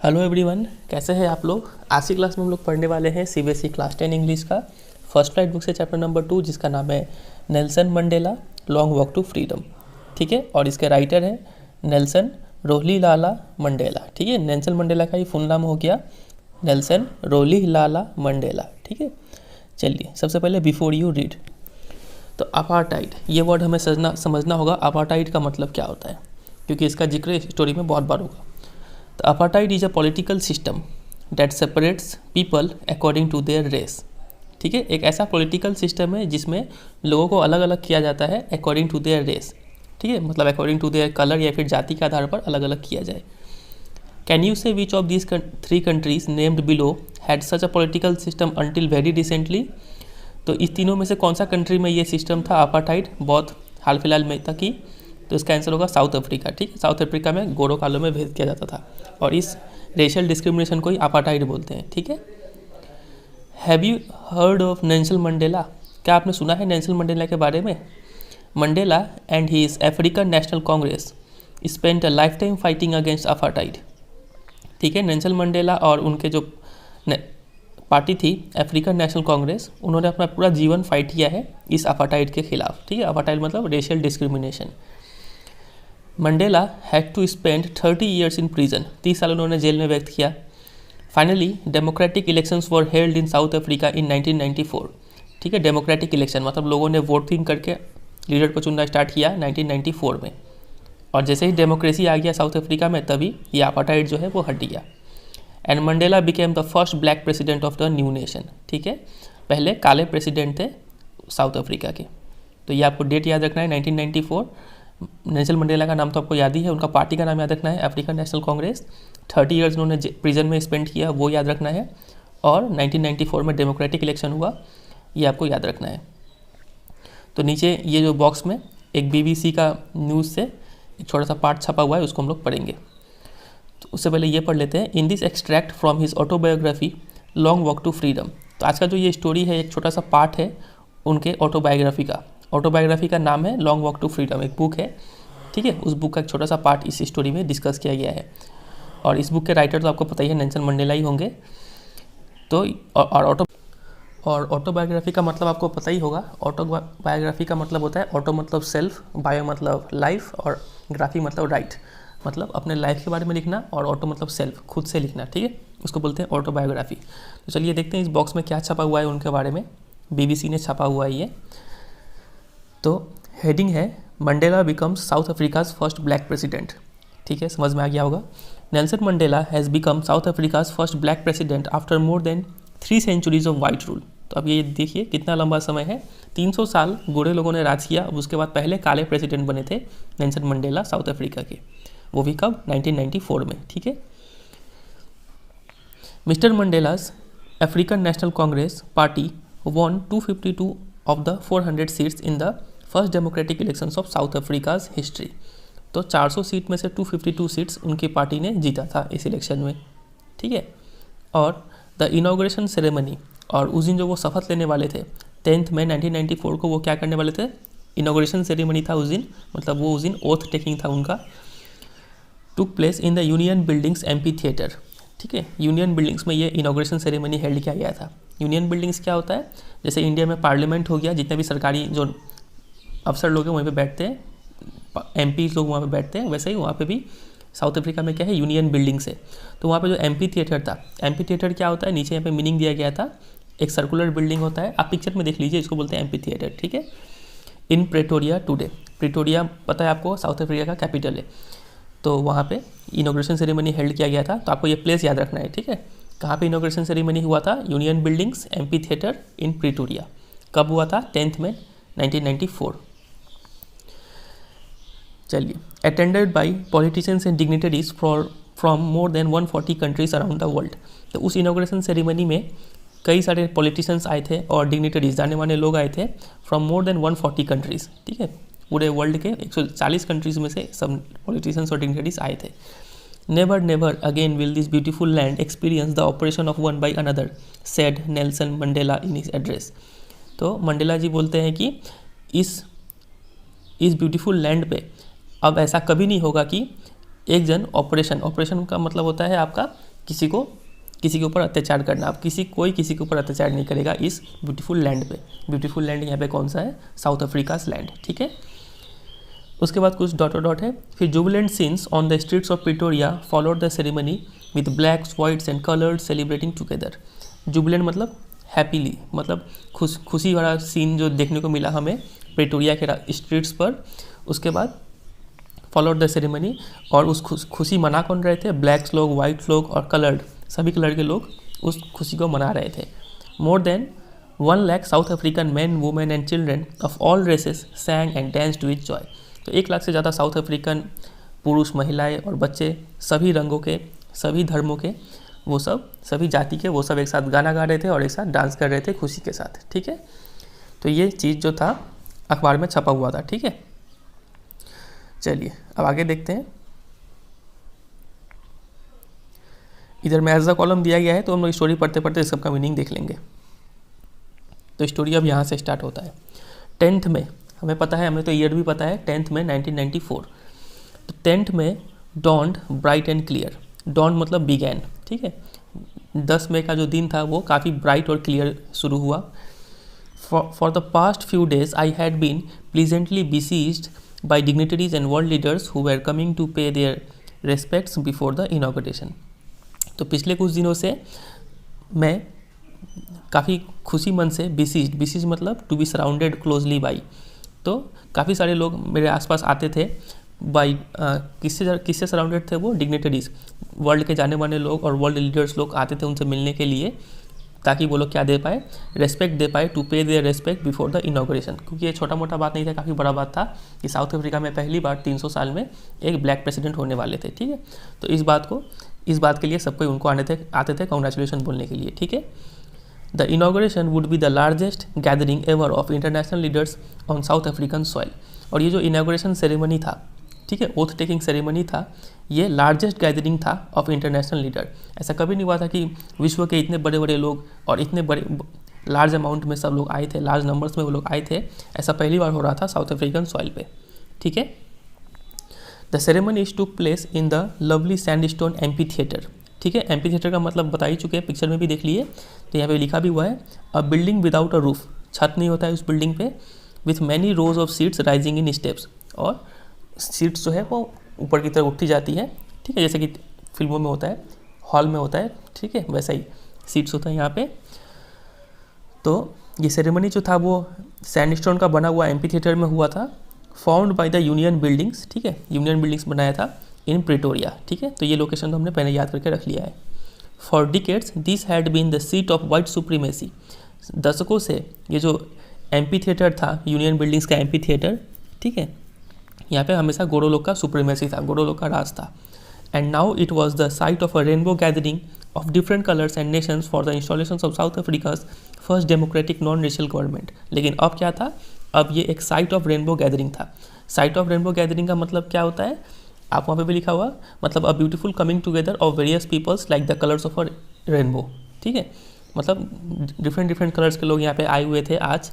Hello everyone, कैसे हैं आप लोग। आज की क्लास में हम लोग पढ़ने वाले हैं सीबीएसई क्लास 10 इंग्लिश का फर्स्ट फ्लाइट बुक से चैप्टर नंबर 2, जिसका नाम है Nelson Mandela long walk to freedom. ठीक है, और इसके राइटर हैं नेल्सन रोहिलाला मंडेला। ठीक है, नेल्सन मंडेला का ही फुल नाम हो गया नेल्सन रोहिलाला मंडेला। ठीक है, चलिए सबसे पहले बिफोर यू रीड, तो अपार्टाइड ये वर्ड हमें समझना होगा। अपार्टाइड का मतलब क्या होता है, क्योंकि इसका जिक्र स्टोरी में बहुत बार होगा। तो apartheid is a political system that separates people according to their race. ठीक है, एक ऐसा पॉलिटिकल सिस्टम है जिसमें लोगों को अलग अलग किया जाता है अकॉर्डिंग टू देयर रेस। ठीक है, मतलब अकॉर्डिंग टू देयर कलर या फिर जाति के आधार पर अलग अलग किया जाए। कैन यू से which of these 3 countries named below had such a political system until very recently. तो इस तीनों में से कौन सा कंट्री में ये सिस्टम था अपार्टाइड, बहुत हाल फिलहाल में तक ही। तो इसका आंसर होगा साउथ अफ्रीका। ठीक है, साउथ अफ्रीका में गोरों कालों में भेद किया जाता था और इस रेशियल डिस्क्रिमिनेशन को ही अपार्टाइड बोलते हैं। ठीक है, have you heard of Nelson Mandela, क्या आपने सुना है नेल्सन मंडेला के बारे में। Mandela and his African National Congress spent a life time fighting against apartheid. ठीक है, नेल्सन मंडेला और उनके जो पार्टी थी अफ्रीकन नेशनल कांग्रेस, उन्होंने अपना पूरा जीवन फाइट किया है इस अपार्टाइड के खिलाफ। ठीक है, अपार्टाइड मतलब racial discrimination. Mandela had to spend 30 years in prison, 30 साल उन्होंने जेल में व्यक्त किया। Finally democratic elections were held in South Africa in 1994। ठीक है, डेमोक्रेटिक इलेक्शन मतलब लोगों ने वोटिंग करके लीडर को चुनना स्टार्ट किया 1994 में, और जैसे ही डेमोक्रेसी आ गया साउथ अफ्रीका में तभी ये अपार्टाइड जो है वो हट गया। And Mandela became the first black president of the new nation. ठीक है, पहले काले प्रेसिडेंट थे साउथ अफ्रीका के। तो ये आपको डेट याद रखना है 1994। नेल्सन मंडेला का नाम तो आपको याद ही है, उनका पार्टी का नाम याद रखना है अफ्रीकन नेशनल कांग्रेस। 30 ईयर्स उन्होंने प्रिजन में स्पेंड किया, वो याद रखना है। और 1994 में डेमोक्रेटिक इलेक्शन हुआ, ये आपको याद रखना है। तो नीचे ये जो बॉक्स में एक BBC का न्यूज़ से एक छोटा सा पार्ट छपा हुआ है, उसको हम लोग पढ़ेंगे। तो उससे पहले ये पढ़ लेते हैं। In this extract from his autobiography long walk to freedom. तो आज का जो ये स्टोरी है एक छोटा सा पार्ट है उनके ऑटोबायोग्राफी का। ऑटोबायोग्राफी का नाम है लॉन्ग वॉक टू फ्रीडम, एक बुक है। ठीक है, उस बुक का एक छोटा सा पार्ट इस स्टोरी में डिस्कस किया गया है। और इस बुक के राइटर तो आपको पता ही है नेल्सन मंडेला ही होंगे। तो और ऑटोबायोग्राफी का मतलब आपको पता ही होगा। ऑटोबायोग्राफी का मतलब होता है ऑटो मतलब सेल्फ, बायो मतलब लाइफ, और ग्राफी मतलब राइट, मतलब अपने लाइफ के बारे में लिखना, और ऑटो मतलब सेल्फ, खुद से लिखना। ठीक है, उसको बोलते हैं ऑटोबायोग्राफी। तो चलिए देखते हैं इस बॉक्स में क्या छपा हुआ है उनके बारे में। BBC ने छपा हुआ है ये। तो हेडिंग है Mandela becomes South Africa's first black president. ठीक है, समझ में आ गया होगा। Nelson Mandela has become South Africa's first black president after more than 3 centuries of white rule. तो अब ये देखिए कितना लंबा समय है, 300 साल गोरे लोगों ने राज किया। अब उसके बाद पहले काले प्रेसिडेंट बने थे नेल्सन मंडेला साउथ अफ्रीका के, वो भी कब 1994 में। ठीक है, mister Mandela's African National Congress party won 252 of the 400 seats in the first democratic elections of south Africa's history. तो 400 सीट में से 252 सीट्स उनकी पार्टी ने जीता था इस इलेक्शन में। ठीक है, और द इनॉग्रेशन सेरेमनी, और उस दिन जो वो शपथ लेने वाले थे 10 मई 1994 को, वो क्या करने वाले थे, इनॉग्रेशन सेरेमनी था उस दिन, मतलब वो उस दिन ओथ टेकिंग था उनका। Took place in the union buildings amphi theatre. ठीक है, यूनियन बिल्डिंग्स में ये इनॉग्रेशन सेरेमनी हेल्ड किया गया था। यूनियन बिल्डिंग्स क्या होता है, जैसे इंडिया में पार्लियामेंट हो गया, जितने भी सरकारी जो अफसर लोग हैं वहीं पे बैठते हैं, MP लोग वहाँ पे बैठते हैं, वैसे ही वहाँ पे भी साउथ अफ्रीका में क्या है, यूनियन बिल्डिंग्स है। तो वहाँ पे जो एम्पी थिएटर था, एम्पी थिएटर क्या होता है, नीचे यहाँ पे मीनिंग दिया गया था, एक सर्कुलर बिल्डिंग होता है, आप पिक्चर में देख लीजिए, इसको बोलते हैं एम्पी थिएटर। ठीक है, इन प्रेटोरिया टुडे, प्रेटोरिया पता है आपको साउथ अफ्रीका का कैपिटल है। तो वहाँ पे इनॉग्रेशन सेरेमनी हेल्ड किया गया था। तो आपको ये प्लेस याद रखना है। ठीक है, कहाँ पे इनॉग्रेशन सेरेमनी हुआ था, union buildings amphi theatre in Pretoria. कब हुआ था, 10 मई 1994। चलिए, attended by politicians and dignitaries from more than 140 countries around the world. तो उस इनॉग्रेशन सेरेमनी में कई सारे पॉलिटिशियंस आए थे और डिग्निटरीज, जाने माने लोग आए थे, फ्रॉम मोर देन 140 कंट्रीज। ठीक है, पूरे वर्ल्ड के 140 कंट्रीज़ में से सब पॉलिटिशियंस और डिग्निटरीज आए थे। Never never again will this beautiful land experience the oppression of one by another, said Nelson Mandela in his address. तो मंडेला जी बोलते हैं कि इस ब्यूटीफुल लैंड पे अब ऐसा कभी नहीं होगा कि एक जन ऑपरेशन का मतलब होता है आपका किसी के ऊपर अत्याचार करना। अब कोई किसी के ऊपर अत्याचार नहीं करेगा इस ब्यूटीफुल लैंड पे। ब्यूटीफुल लैंड यहाँ पे कौन सा है? साउथ अफ्रीकाज लैंड, ठीक है। उसके बाद कुछ डॉट है। फिर jubilant scenes on the streets of Pretoria followed the ceremony with blacks whites and colours celebrating together. Jubilant मतलब हैप्पीली, मतलब खुशी वाला सीन जो देखने को मिला हमें प्रिटोरिया के स्ट्रीट्स पर। उसके बाद फॉलोड द सेरेमनी, और उस खुशी मना कौन रहे थे? ब्लैक्स लोग, वाइट लोग और कलर्ड, सभी कलर के लोग उस खुशी को मना रहे थे। More than 1 lakh South African man, women and children of all races sang and danced with joy. तो 1 लाख से ज़्यादा साउथ अफ्रीकन पुरुष, महिलाएं और बच्चे, सभी रंगों के, सभी धर्मों के, वो सब, सभी जाति के, वो सब एक साथ गाना गा रहे थे और एक साथ डांस कर रहे थे खुशी के साथ, ठीक है। तो ये चीज़ जो था अखबार में छपा हुआ था, ठीक है। चलिए अब आगे देखते हैं। इधर में एज द कॉलम दिया गया है, तो हम लोग स्टोरी पढ़ते पढ़ते इस सबका मीनिंग देख लेंगे। तो स्टोरी अब यहाँ से स्टार्ट होता है। 10th में हमें पता है, हमें तो ईयर भी पता है, 10th में 1994। तो 10th में dawned bright and clear. Dawned मतलब बिगैन, ठीक है। 10 मई का जो दिन था वो काफ़ी ब्राइट और क्लियर शुरू हुआ। For the past few days I had been pleasantly besieged by dignitaries and world leaders who were coming to pay their respects before the inauguration। तो पिछले कुछ दिनों से मैं काफ़ी खुशी मन से बिसीज मतलब to be surrounded closely by, तो काफ़ी सारे लोग मेरे आसपास आते थे। बाई किससे सराउंडेड थे वो? डिग्नेटरीज, वर्ल्ड के जाने माने लोग और वर्ल्ड लीडर्स लोग आते थे उनसे मिलने के लिए, ताकि वो लोग क्या दे पाए? रेस्पेक्ट दे पाए, to pay their respect before the inauguration. क्योंकि ये छोटा मोटा बात नहीं था, काफ़ी बड़ा बात था कि साउथ अफ्रीका में पहली बार 300 साल में एक ब्लैक प्रेसिडेंट होने वाले थे, ठीक है। तो इस बात के लिए सबको उनको आते थे कॉन्ग्रेचुलेशन बोलने के लिए, ठीक है। The inauguration would be the largest gathering ever of international leaders on south African soil. और ये जो इनॉग्रेशन सेरेमनी था, ठीक है, ओथ टेकिंग सेरेमनी था, ये लार्जेस्ट गैदरिंग था ऑफ इंटरनेशनल लीडर। ऐसा कभी नहीं हुआ था कि विश्व के इतने बड़े बड़े लोग और इतने बड़े लार्ज अमाउंट में सब लोग आए थे, लार्ज नंबर्स में वो लोग आए थे। ऐसा पहली बार हो रहा था साउथ अफ्रीकन सॉइल पे, ठीक है। The ceremony took place in the lovely sandstone amphi theatre, ठीक है। एम्पी थिएटर का मतलब बता ही चुके हैं, पिक्चर में भी देख लिए। तो यहाँ पे लिखा भी हुआ है, अ बिल्डिंग विदाउट अ रूफ, छत नहीं होता है उस बिल्डिंग पे, with many rose of seats rising in steps, और सीट्स जो है वो ऊपर की तरफ उठती जाती है, ठीक है, जैसे कि फिल्मों में होता है, हॉल में होता है, ठीक है, वैसा ही सीट्स होता है यहाँ पे। तो ये सेरेमनी जो था वो सैंडस्टोन का बना हुआ एम्पी थिएटर में हुआ था, found by the union buildings, ठीक है, यूनियन बिल्डिंग्स बनाया था इन प्रिटोरिया, ठीक है। तो ये लोकेशन तो हमने पहले याद करके रख लिया है। For decades this had been the seat of white supremacy. दशकों से ये जो एम्पी थिएटर था, यूनियन बिल्डिंग्स का एम्पी थिएटर, ठीक है, यहाँ पे हमेशा गोरो लोग का सुप्रीमेसी था, गोरो लोग का राज था। And now it was the site of a rainbow gathering of different colours and Nations for the installation of south Africa's first democratic non racial government. लेकिन अब क्या था? अब ये एक साइट ऑफ रेनबो गैदरिंग था। साइट ऑफ रेनबो गैदरिंग का मतलब क्या होता है? आप वहाँ पे भी लिखा हुआ, मतलब a beautiful coming together of various peoples like the colours of a rainbow, ठीक है। मतलब डिफरेंट कलर्स के लोग यहाँ पे आए हुए थे आज।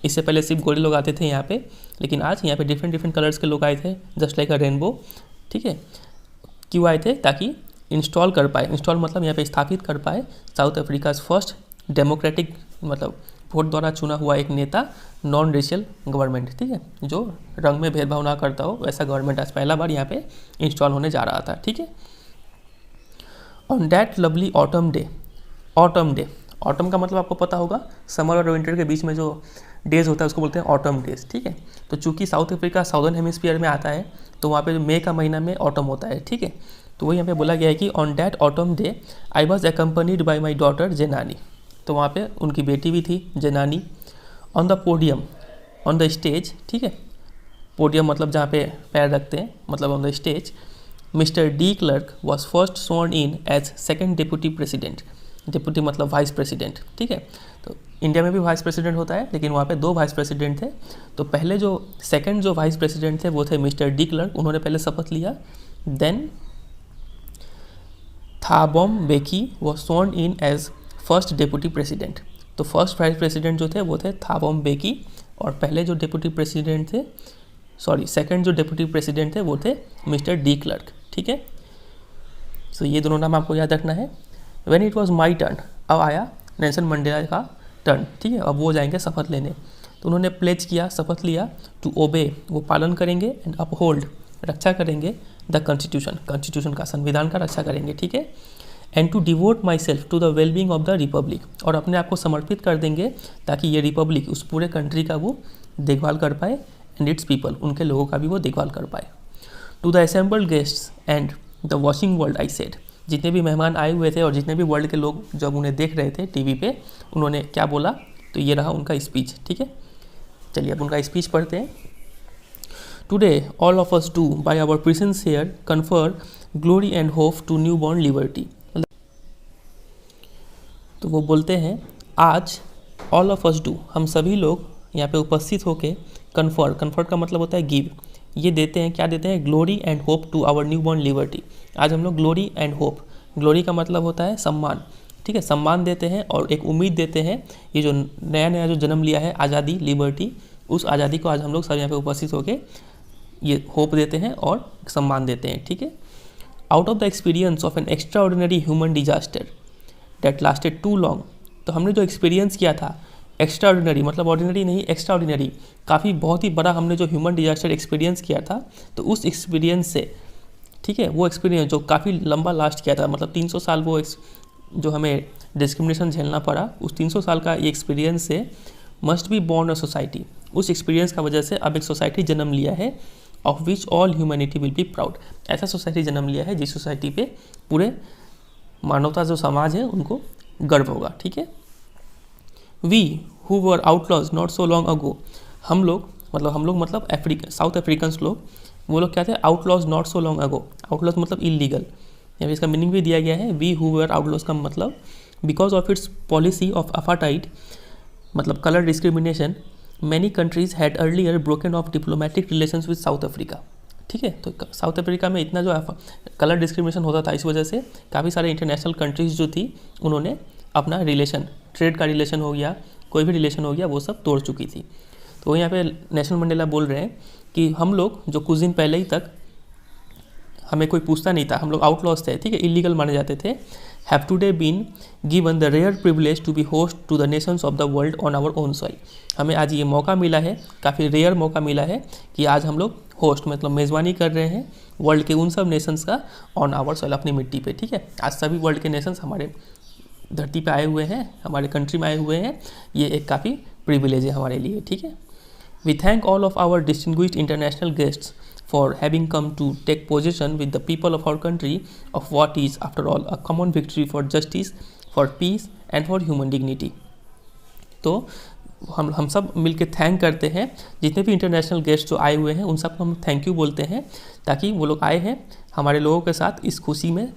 इससे पहले सिर्फ गोरे लोग आते थे यहाँ पे, लेकिन आज यहाँ पे डिफरेंट कलर्स के लोग आए थे, जस्ट लाइक अ रेनबो, ठीक है। क्यों आए थे? ताकि इंस्टॉल कर पाए, इंस्टॉल मतलब यहाँ पे स्थापित कर पाए साउथ अफ्रीका फर्स्ट डेमोक्रेटिक, मतलब वोट द्वारा चुना हुआ एक नेता, नॉन रेशियल गवर्नमेंट, ठीक है, जो रंग में भेदभाव ना करता हो, वैसा गवर्नमेंट आज पहला बार यहाँ पे इंस्टॉल होने जा रहा था, ठीक है। On that lovely autumn day, autumn का मतलब आपको पता होगा, समर और विंटर के बीच में जो डेज होता है उसको बोलते हैं ऑटम डेज, ठीक है। तो चूंकि साउथ अफ्रीका साउदर्न हेमिस्फीयर में आता है, तो वहाँ पे मई का महीना में ऑटम होता है, ठीक है। तो वही यहाँ पे बोला गया है कि on that autumn day I was accompanied by my daughter Zenani. तो वहाँ पे उनकी बेटी भी थी Zenani. On the podium, on the stage, ठीक है, पोडियम मतलब जहाँ पे पैर रखते हैं, मतलब on the stage, mister de Klerk was first sworn in as second deputy president. Deputy मतलब वाइस प्रेसिडेंट, ठीक है। तो इंडिया में भी वाइस प्रेसिडेंट होता है, लेकिन वहाँ पे 2 वाइस प्रेसिडेंट थे। तो पहले जो सेकंड जो वाइस प्रेसिडेंट थे वो थे मिस्टर डी क्लर्क, उन्होंने पहले शपथ लिया। Then Thabo Mbeki was sworn in as first deputy president. तो फर्स्ट वाइस प्रेसिडेंट जो थे वो थे थाबो म्बेकी, और पहले जो डेप्यूटी प्रेसिडेंट थे, सेकंड जो डेप्यूटी प्रेसिडेंट थे वो थे मिस्टर डी क्लर्क, ठीक है। तो ये दोनों नाम आपको याद रखना है। When it was my turn, अब आया नेल्सन मंडेला का टर्न, ठीक है, अब वो जाएंगे शपथ लेने। तो उन्होंने प्लेज किया, शपथ लिया, टू ओबे, वो पालन करेंगे, एंड अपहोल्ड, रक्षा करेंगे, द कॉन्स्टिट्यूशन, कॉन्स्टिट्यूशन का, संविधान का रक्षा करेंगे, ठीक है, and to devote myself to the wellbeing of the republic, और अपने आप को समर्पित कर देंगे ताकि ये रिपब्लिक, उस पूरे कंट्री का वो देखभाल कर पाए, एंड इट्स पीपल, उनके लोगों का भी वो देखभाल कर पाए। To the assembled guests and the watching world I said, जितने भी मेहमान आए हुए थे और जितने भी वर्ल्ड के लोग जब उन्हें देख रहे थे टीवी पे, उन्होंने क्या बोला, तो ये रहा उनका स्पीच, ठीक है। चलिए अब उनका स्पीच पढ़ते हैं। Today all of us do by our presence here confer glory and hope to newborn liberty. तो वो बोलते हैं आज ऑल ऑफ अस डू, हम सभी लोग यहाँ पे उपस्थित होके कन्फर, कन्फर का मतलब होता है गिव, ये देते हैं, क्या देते हैं, glory and hope to our newborn liberty. आज हम लोग ग्लोरी एंड होप, ग्लोरी का मतलब होता है सम्मान, ठीक है, सम्मान देते हैं और एक उम्मीद देते हैं, ये जो नया नया जो जन्म लिया है आज़ादी, लिबर्टी, उस आज़ादी को आज हम लोग सब यहाँ पे उपस्थित होके ये होप देते हैं और सम्मान देते हैं, ठीक है। Out of the experience of an extraordinary human disaster that lasted too long, तो हमने जो एक्सपीरियंस किया था, एक्स्ट्रा ऑर्डिनरी मतलब ऑर्डिनरी नहीं, एक्स्ट्रा ऑर्डिनरी, काफ़ी बहुत ही बड़ा हमने जो ह्यूमन डिजास्टर एक्सपीरियंस किया था, तो उस एक्सपीरियंस से, ठीक है, वो एक्सपीरियंस जो काफ़ी लंबा लास्ट किया था, मतलब 300 साल वो जो हमें डिस्क्रिमिनेशन झेलना पड़ा, उस 300 साल का ये एक्सपीरियंस से must be born a society, उस एक्सपीरियंस का वजह से अब एक सोसाइटी जन्म लिया है, of which all humanity will be proud, ऐसा सोसाइटी जन्म लिया है जिस सोसाइटी पे पूरे मानवता जो समाज है उनको गर्व होगा, ठीक है। We who were outlaws not so long ago, हम लोग मतलब साउथ अफ्रीकन लोग, वो लोग क्या थे, outlaws not so long ago, outlaws मतलब इलीगल, या इसका मीनिंग भी दिया गया है, वी हु वर आउटलॉज का मतलब because of its policy of apartheid, मतलब colour discrimination, many countries had earlier broken off diplomatic relations with South Africa, ठीक है। तो साउथ अफ्रीका में इतना जो कलर डिस्क्रिमिनेशन होता था, इस वजह से काफ़ी सारे इंटरनेशनल कंट्रीज जो थी उन्होंने अपना रिलेशन, ट्रेड का रिलेशन हो गया, कोई भी रिलेशन हो गया, वो सब तोड़ चुकी थी। तो यहाँ पे नेल्सन मंडेला बोल रहे हैं कि हम लोग जो कुछ दिन पहले ही तक हमें कोई पूछता नहीं था, हम लोग आउटलॉज थे, ठीक है, इलीगल माने जाते थे, have today been given the rare privilege to be host to the nations of the world on our own soil. हमें आज ये मौका मिला है, काफ़ी रेयर मौका मिला है कि आज हम लोग होस्ट मतलब मेज़बानी कर रहे हैं वर्ल्ड के उन सब नेशंस का ऑन आवर सॉइल, अपनी मिट्टी पे, ठीक है। आज सभी वर्ल्ड के नेशंस हमारे धरती पे आए हुए हैं, हमारे कंट्री में आए हुए हैं, ये एक काफ़ी प्रिविलेज है हमारे लिए, ठीक है। We thank all of our distinguished international guests for having come to take possession with the people of our country of what is after all a common victory for justice, for peace and for human dignity। तो हम सब मिलके thank करते हैं, जितने भी international guest जो आए हुए हैं उन सबको हम थैंक यू बोलते हैं, ताकि वो लोग आए हैं हमारे लोगों के साथ इस खुशी में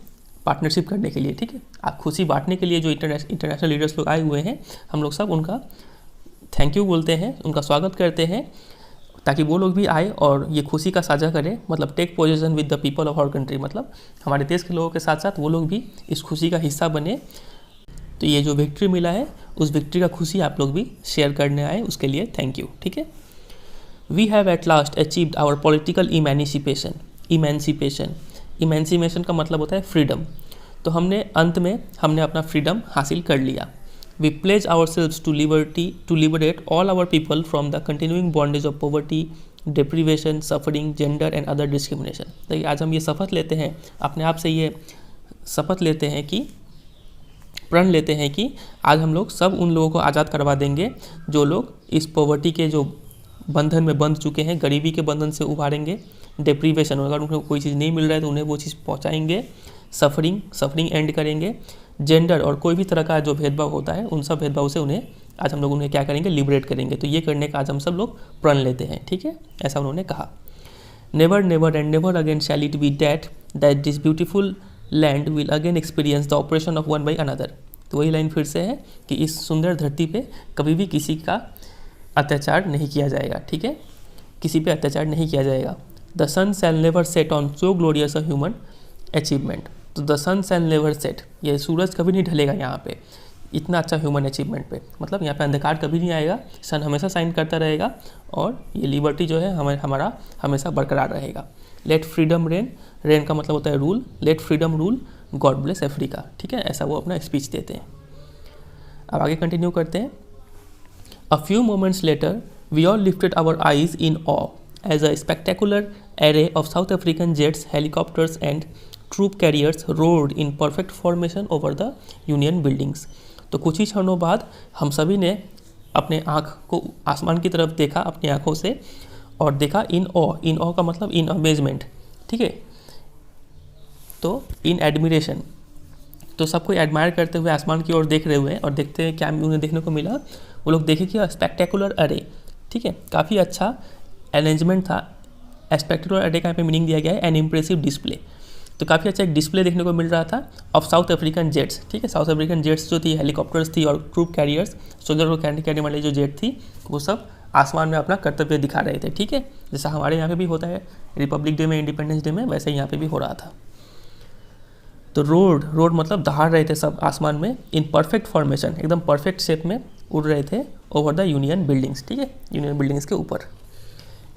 पार्टनरशिप करने के लिए, ठीक है। आप खुशी बांटने के लिए जो इंटरनेशनल लीडर्स लोग आए हुए हैं, हम लोग सब उनका थैंक यू बोलते हैं, उनका स्वागत करते हैं, ताकि वो लोग भी आए और ये खुशी का साझा करें, मतलब take position with the people of our country, मतलब हमारे देश के लोगों के साथ साथ वो लोग भी इस खुशी का हिस्सा बने। तो ये जो विक्ट्री मिला है, उस विक्ट्री का खुशी आप लोग भी शेयर करने आए, उसके लिए थैंक यू, ठीक है। We have at last achieved our political emancipation, emancipation का मतलब होता है फ्रीडम। तो हमने अंत में अपना फ्रीडम हासिल कर लिया। We pledge ourselves to liberate all our people from the continuing bondage of poverty, deprivation, suffering, gender and other discrimination। तो आज हम ये शपथ लेते हैं, अपने आप से ये शपथ लेते हैं कि, प्रण लेते हैं कि आज हम लोग सब उन लोगों को आज़ाद करवा देंगे जो लोग इस पॉवर्टी के जो बंधन में बंध चुके हैं, गरीबी के बंधन से उभारेंगे, डिप्रीवेशन, अगर उनको कोई चीज़ नहीं मिल रहा है तो उन्हें वो चीज़ पहुँचाएंगे, सफरिंग एंड करेंगे, जेंडर और कोई भी तरह का जो भेदभाव होता है उन सब भेदभाव से आज हम लोग उन्हें क्या करेंगे, लिबरेट करेंगे। तो ये करने का आज हम सब लोग प्रण लेते हैं, ठीक है, ऐसा उन्होंने कहा। Never never and never again shall it be that this beautiful land will again experience the oppression of one by another. तो वही लाइन फिर से है कि इस सुंदर धरती पे कभी भी किसी का अत्याचार नहीं किया जाएगा, ठीक है, किसी पे अत्याचार नहीं किया जाएगा। The sun shall never set on so glorious a human achievement. तो the sun shall never set, ये सूरज कभी नहीं ढलेगा यहाँ पे इतना अच्छा ह्यूमन अचीवमेंट पे, मतलब यहाँ पे अंधकार कभी नहीं आएगा, सन हमेशा शाइन करता रहेगा और ये लिबर्टी जो है हमारा हमेशा बरकरार रहेगा। लेट फ्रीडम रेन, रेन का मतलब होता है rule, let freedom rule God bless Africa, ठीक है, ऐसा वो अपना स्पीच देते हैं। अब आगे कंटिन्यू करते हैं। A few moments later we all lifted our eyes in awe as a spectacular array of South African jets, helicopters and troop carriers roared in perfect formation over the Union buildings। तो कुछ ही क्षणों बाद हम सभी ने अपने आँख को आसमान की तरफ देखा अपनी आँखों से और देखा इन ऑ का मतलब इन अमेजमेंट, ठीक है, तो इन एडमिरेशन, तो सबको एडमायर करते हुए आसमान की ओर देख रहे हुए हैं और देखते हैं क्या उन्हें देखने को मिला। वो लोग देखे कि स्पेक्टेकुलर अरे, ठीक है, काफ़ी अच्छा अरेंजमेंट था। स्पेक्टेकुलर अरे का यहाँ पे मीनिंग दिया गया है एन इम्प्रेसिव डिस्प्ले, तो काफ़ी अच्छा एक डिस्प्ले देखने को मिल रहा था ऑफ साउथ अफ्रीकन जेट्स, ठीक है, साउथ अफ्रीकन जेट्स जो थी, हेलीकॉप्टर्स थी और ट्रूप कैरियर्स, सोल्जर को कैरी करने वाली जो जेट थी, वो सब आसमान में अपना कर्तव्य दिखा रहे थे, ठीक है, जैसा हमारे यहाँ पे भी होता है रिपब्लिक डे में, इंडिपेंडेंस डे में, वैसे यहाँ पे भी हो रहा था। तो रोड मतलब दहाड़ रहे थे सब आसमान में इन परफेक्ट फॉर्मेशन, एकदम परफेक्ट शेप में उड़ रहे थे ओवर द यूनियन बिल्डिंग्स, ठीक है, यूनियन बिल्डिंग्स के ऊपर।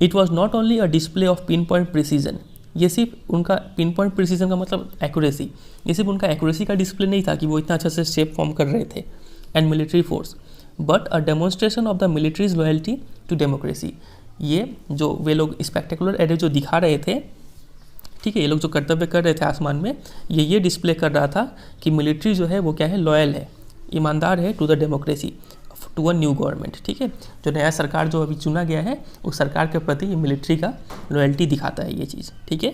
It was not only a display of pin point precision, ये सिर्फ उनका पिन पॉइंट प्रिसीजन का मतलब एक्यूरेसी, ये सिर्फ उनका एक्यूरेसी का डिस्प्ले नहीं था कि वो इतना अच्छा से शेप फॉर्म कर रहे थे and military force, but a demonstration of the military's loyalty to democracy. ये जो वे लोग स्पेक्टेकुलर एरे जो दिखा रहे थे, ठीक है, ये लोग जो कर्तव्य कर रहे थे आसमान में, ये डिस्प्ले कर रहा था कि मिलिट्री जो है वो क्या है, लॉयल है, ईमानदार है to the democracy, to a new government, ठीक है, जो नया सरकार जो अभी चुना गया है उस सरकार के प्रति मिलिट्री का लॉयल्टी दिखाता है ये चीज़, ठीक है,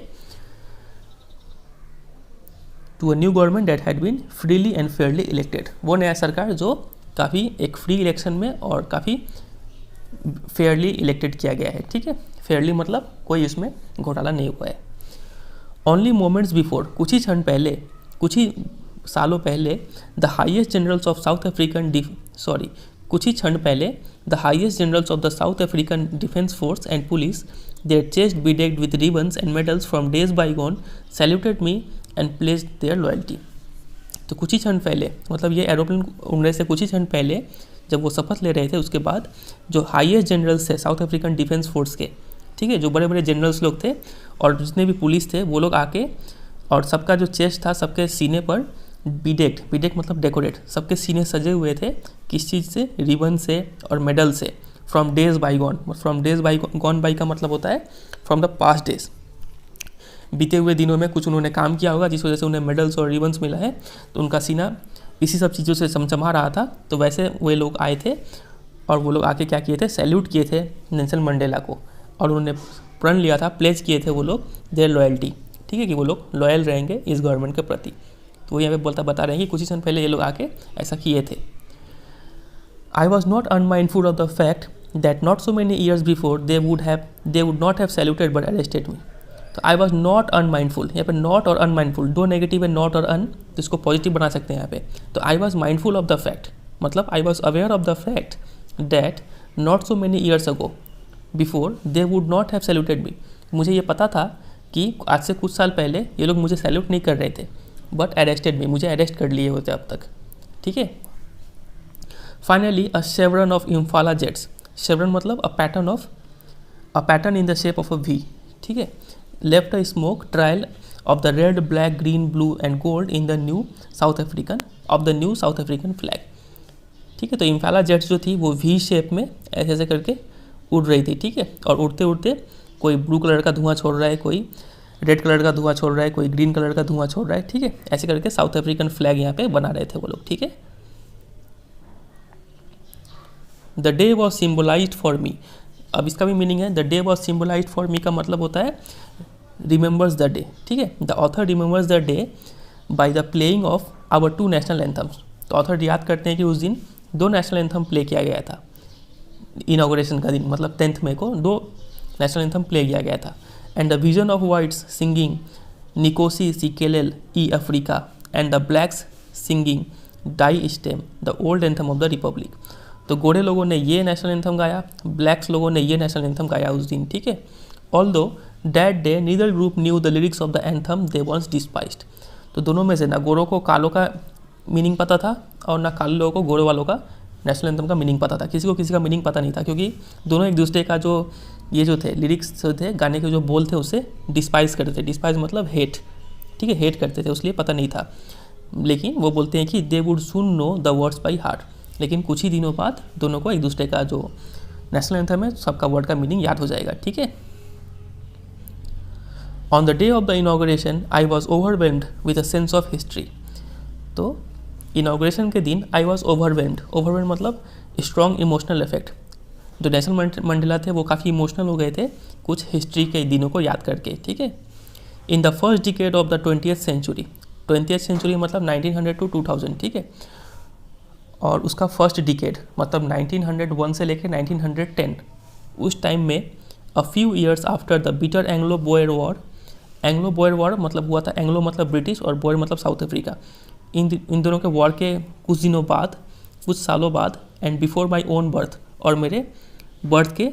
to a new government that had been freely and fairly elected, वो नया सरकार जो काफ़ी एक फ्री इलेक्शन में और काफ़ी फेयरली इलेक्टेड किया गया है, ठीक है, फेयरली मतलब कोई इसमें घोटाला नहीं हुआ है। ओनली मोमेंट्स बिफोर, कुछ ही क्षण पहले, कुछ ही सालों पहले, the highest generals of South African कुछ ही क्षण पहले the highest generals of the South African defence force and police their chest bedecked with ribbons and medals from days bygone saluted me and pledged their loyalty। तो कुछ ही क्षण पहले मतलब ये एरोप्लेन उड़ने से कुछ ही क्षण पहले जब वो शपथ ले रहे थे, उसके बाद जो हाईएस्ट जनरल्स थे साउथ अफ्रीकन डिफेंस फोर्स के, ठीक है, जो बड़े बड़े जनरल्स लोग थे और जितने भी पुलिस थे वो लोग आके और सबका जो चेस्ट था, सबके सीने पर बीडेक्ड मतलब डेकोरेट, सबके सीने सजे हुए थे किस चीज़ से, रिबन से और मेडल से, from days by gone by का मतलब होता है फ्रॉम द पास्ट डेज, बीते हुए दिनों में कुछ उन्होंने काम किया होगा जिस वजह से उन्हें मेडल्स और रिबन्स मिला है, तो उनका सीना इसी सब चीज़ों से चमचमा रहा था। तो वैसे वे लोग आए थे और वो लोग आके क्या किए थे, सैल्यूट किए थे नेल्सन मंडेला को और उन्होंने प्रण लिया था, प्लेज किए थे वो लोग देयर लॉयल्टी, ठीक है, कि वो लोग लॉयल रहेंगे इस गवर्नमेंट के प्रति। तो वो यहाँ पे बता रहे हैं कि कुछ ही समय पहले ये लोग आके ऐसा किए थे। I was not unmindful of the fact that not so many years before they would not have saluted but arrested me. तो आई वॉज नॉट अनमाइंडफुल, यहाँ पे नॉट और अनमाइंडफुल दो नेगेटिव है, नॉट और अन, तो इसको पॉजिटिव बना सकते हैं यहाँ पे। तो I was mindful of the fact मतलब I was aware of the fact that not so many years ago before they would not have saluted me. मुझे ये पता था कि आज से कुछ साल पहले ये लोग मुझे सैल्यूट नहीं कर रहे थे, बट अरेस्टेड मी, मुझे अरेस्ट कर लिए होते अब तक, ठीक है। Finally a chevron of Impala jets, chevron मतलब a pattern in the shape of a V, ठीक है, left a smoke trail of the red black green blue and gold in the new South African flag, ठीक है। तो इम्फाला jets जो थी वो V shape में ऐसे ऐसे करके उड़ रही थी, ठीक है, और उड़ते उड़ते कोई ब्लू कलर का धुआं छोड़ रहा है, कोई रेड कलर का धुआं छोड़ रहा है, कोई ग्रीन कलर का धुआं छोड़ रहा है, ठीक है, ऐसे करके साउथ अफ्रीकन फ्लैग यहाँ पे बना रहे थे वो लोग, ठीक है। The day was symbolised for me, अब इसका भी मीनिंग है, the day was symbolised for me का मतलब होता है रिमेंबर्स द डे, ठीक है। The author remembers the day by the playing of our 2 national anthems. तो ऑथर याद करते हैं कि उस दिन 2 नेशनल एंथम प्ले किया गया था, इनॉग्रेशन का दिन मतलब 10 मई को 2 नेशनल एंथम प्ले किया गया था। And the vision of whites singing Nkosi Sikelel i Africa and the blacks singing die stem the old anthem of the republic. तो गोरे लोगों ने ये नेशनल एंथम गाया, ब्लैक्स लोगों ने ये नेशनल एंथम गाया उस दिन, ठीक है। Although that day neither group knew the lyrics of the anthem they once despised. तो दोनों में से ना गोरों को कालों का मीनिंग पता था और ना काले लोगों को गोरे वालों का नेशनल एंथम का मीनिंग पता था, किसी को किसी का मीनिंग पता नहीं था, क्योंकि दोनों एक दूसरे का जो ये जो थे लिरिक्स जो थे गाने के जो बोल थे उसे डिस्पाइज करते थे। डिस्पाइज मतलब हेट, ठीक है, हेट करते थे, उसलिए पता नहीं था। लेकिन वो बोलते हैं कि they would soon know the words by heart. लेकिन कुछ ही दिनों बाद दोनों को एक दूसरे का जो नेशनल एंथम है सबका वर्ड का मीनिंग याद हो जाएगा। ठीक है। On the day of the inauguration I was overwhelmed with a sense of history. तो इनॉग्रेशन के दिन आई वॉज ओवरवेल्म्ड मतलब स्ट्रॉन्ग इमोशनल इफेक्ट। जो नेल्सन मंडेला थे वो काफ़ी इमोशनल हो गए थे कुछ हिस्ट्री के दिनों को याद करके। ठीक है। In the first decade of the 20th century, 20th century मतलब 1900 टू 2000। ठीक है। और उसका फर्स्ट डिकेड मतलब 1901 से लेकर 1910, उस टाइम में a few years after the bitter Anglo Boer war. Anglo Boer war मतलब हुआ था, एंग्लो मतलब ब्रिटिश और बोयर मतलब साउथ अफ्रीका। इन दोनों के वॉर के कुछ दिनों बाद, कुछ सालों बाद, and before my own birth, और मेरे बर्थ के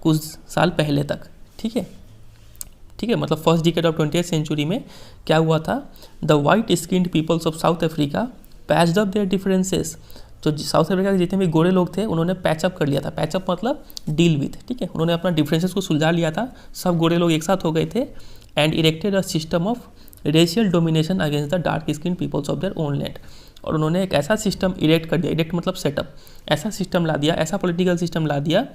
कुछ साल पहले तक। ठीक है। ठीक है, मतलब first decade of 20th century में क्या हुआ था, the white skinned peoples of South Africa patched up their differences. जो साउथ अफ्रीका के जितने भी गोरे लोग थे उन्होंने पैचअप कर लिया था। पैचअप मतलब डील विथ। ठीक है, उन्होंने अपना डिफरेंसेस को सुलझा लिया था, सब गोरे लोग एक साथ हो गए थे। And erected a system of racial domination against the dark skin peoples of their own land. और उन्होंने एक ऐसा सिस्टम इरेक्ट कर दिया, इरेक्ट मतलब सेटअप, ऐसा सिस्टम ला दिया, ऐसा पॉलिटिकल सिस्टम ला दिया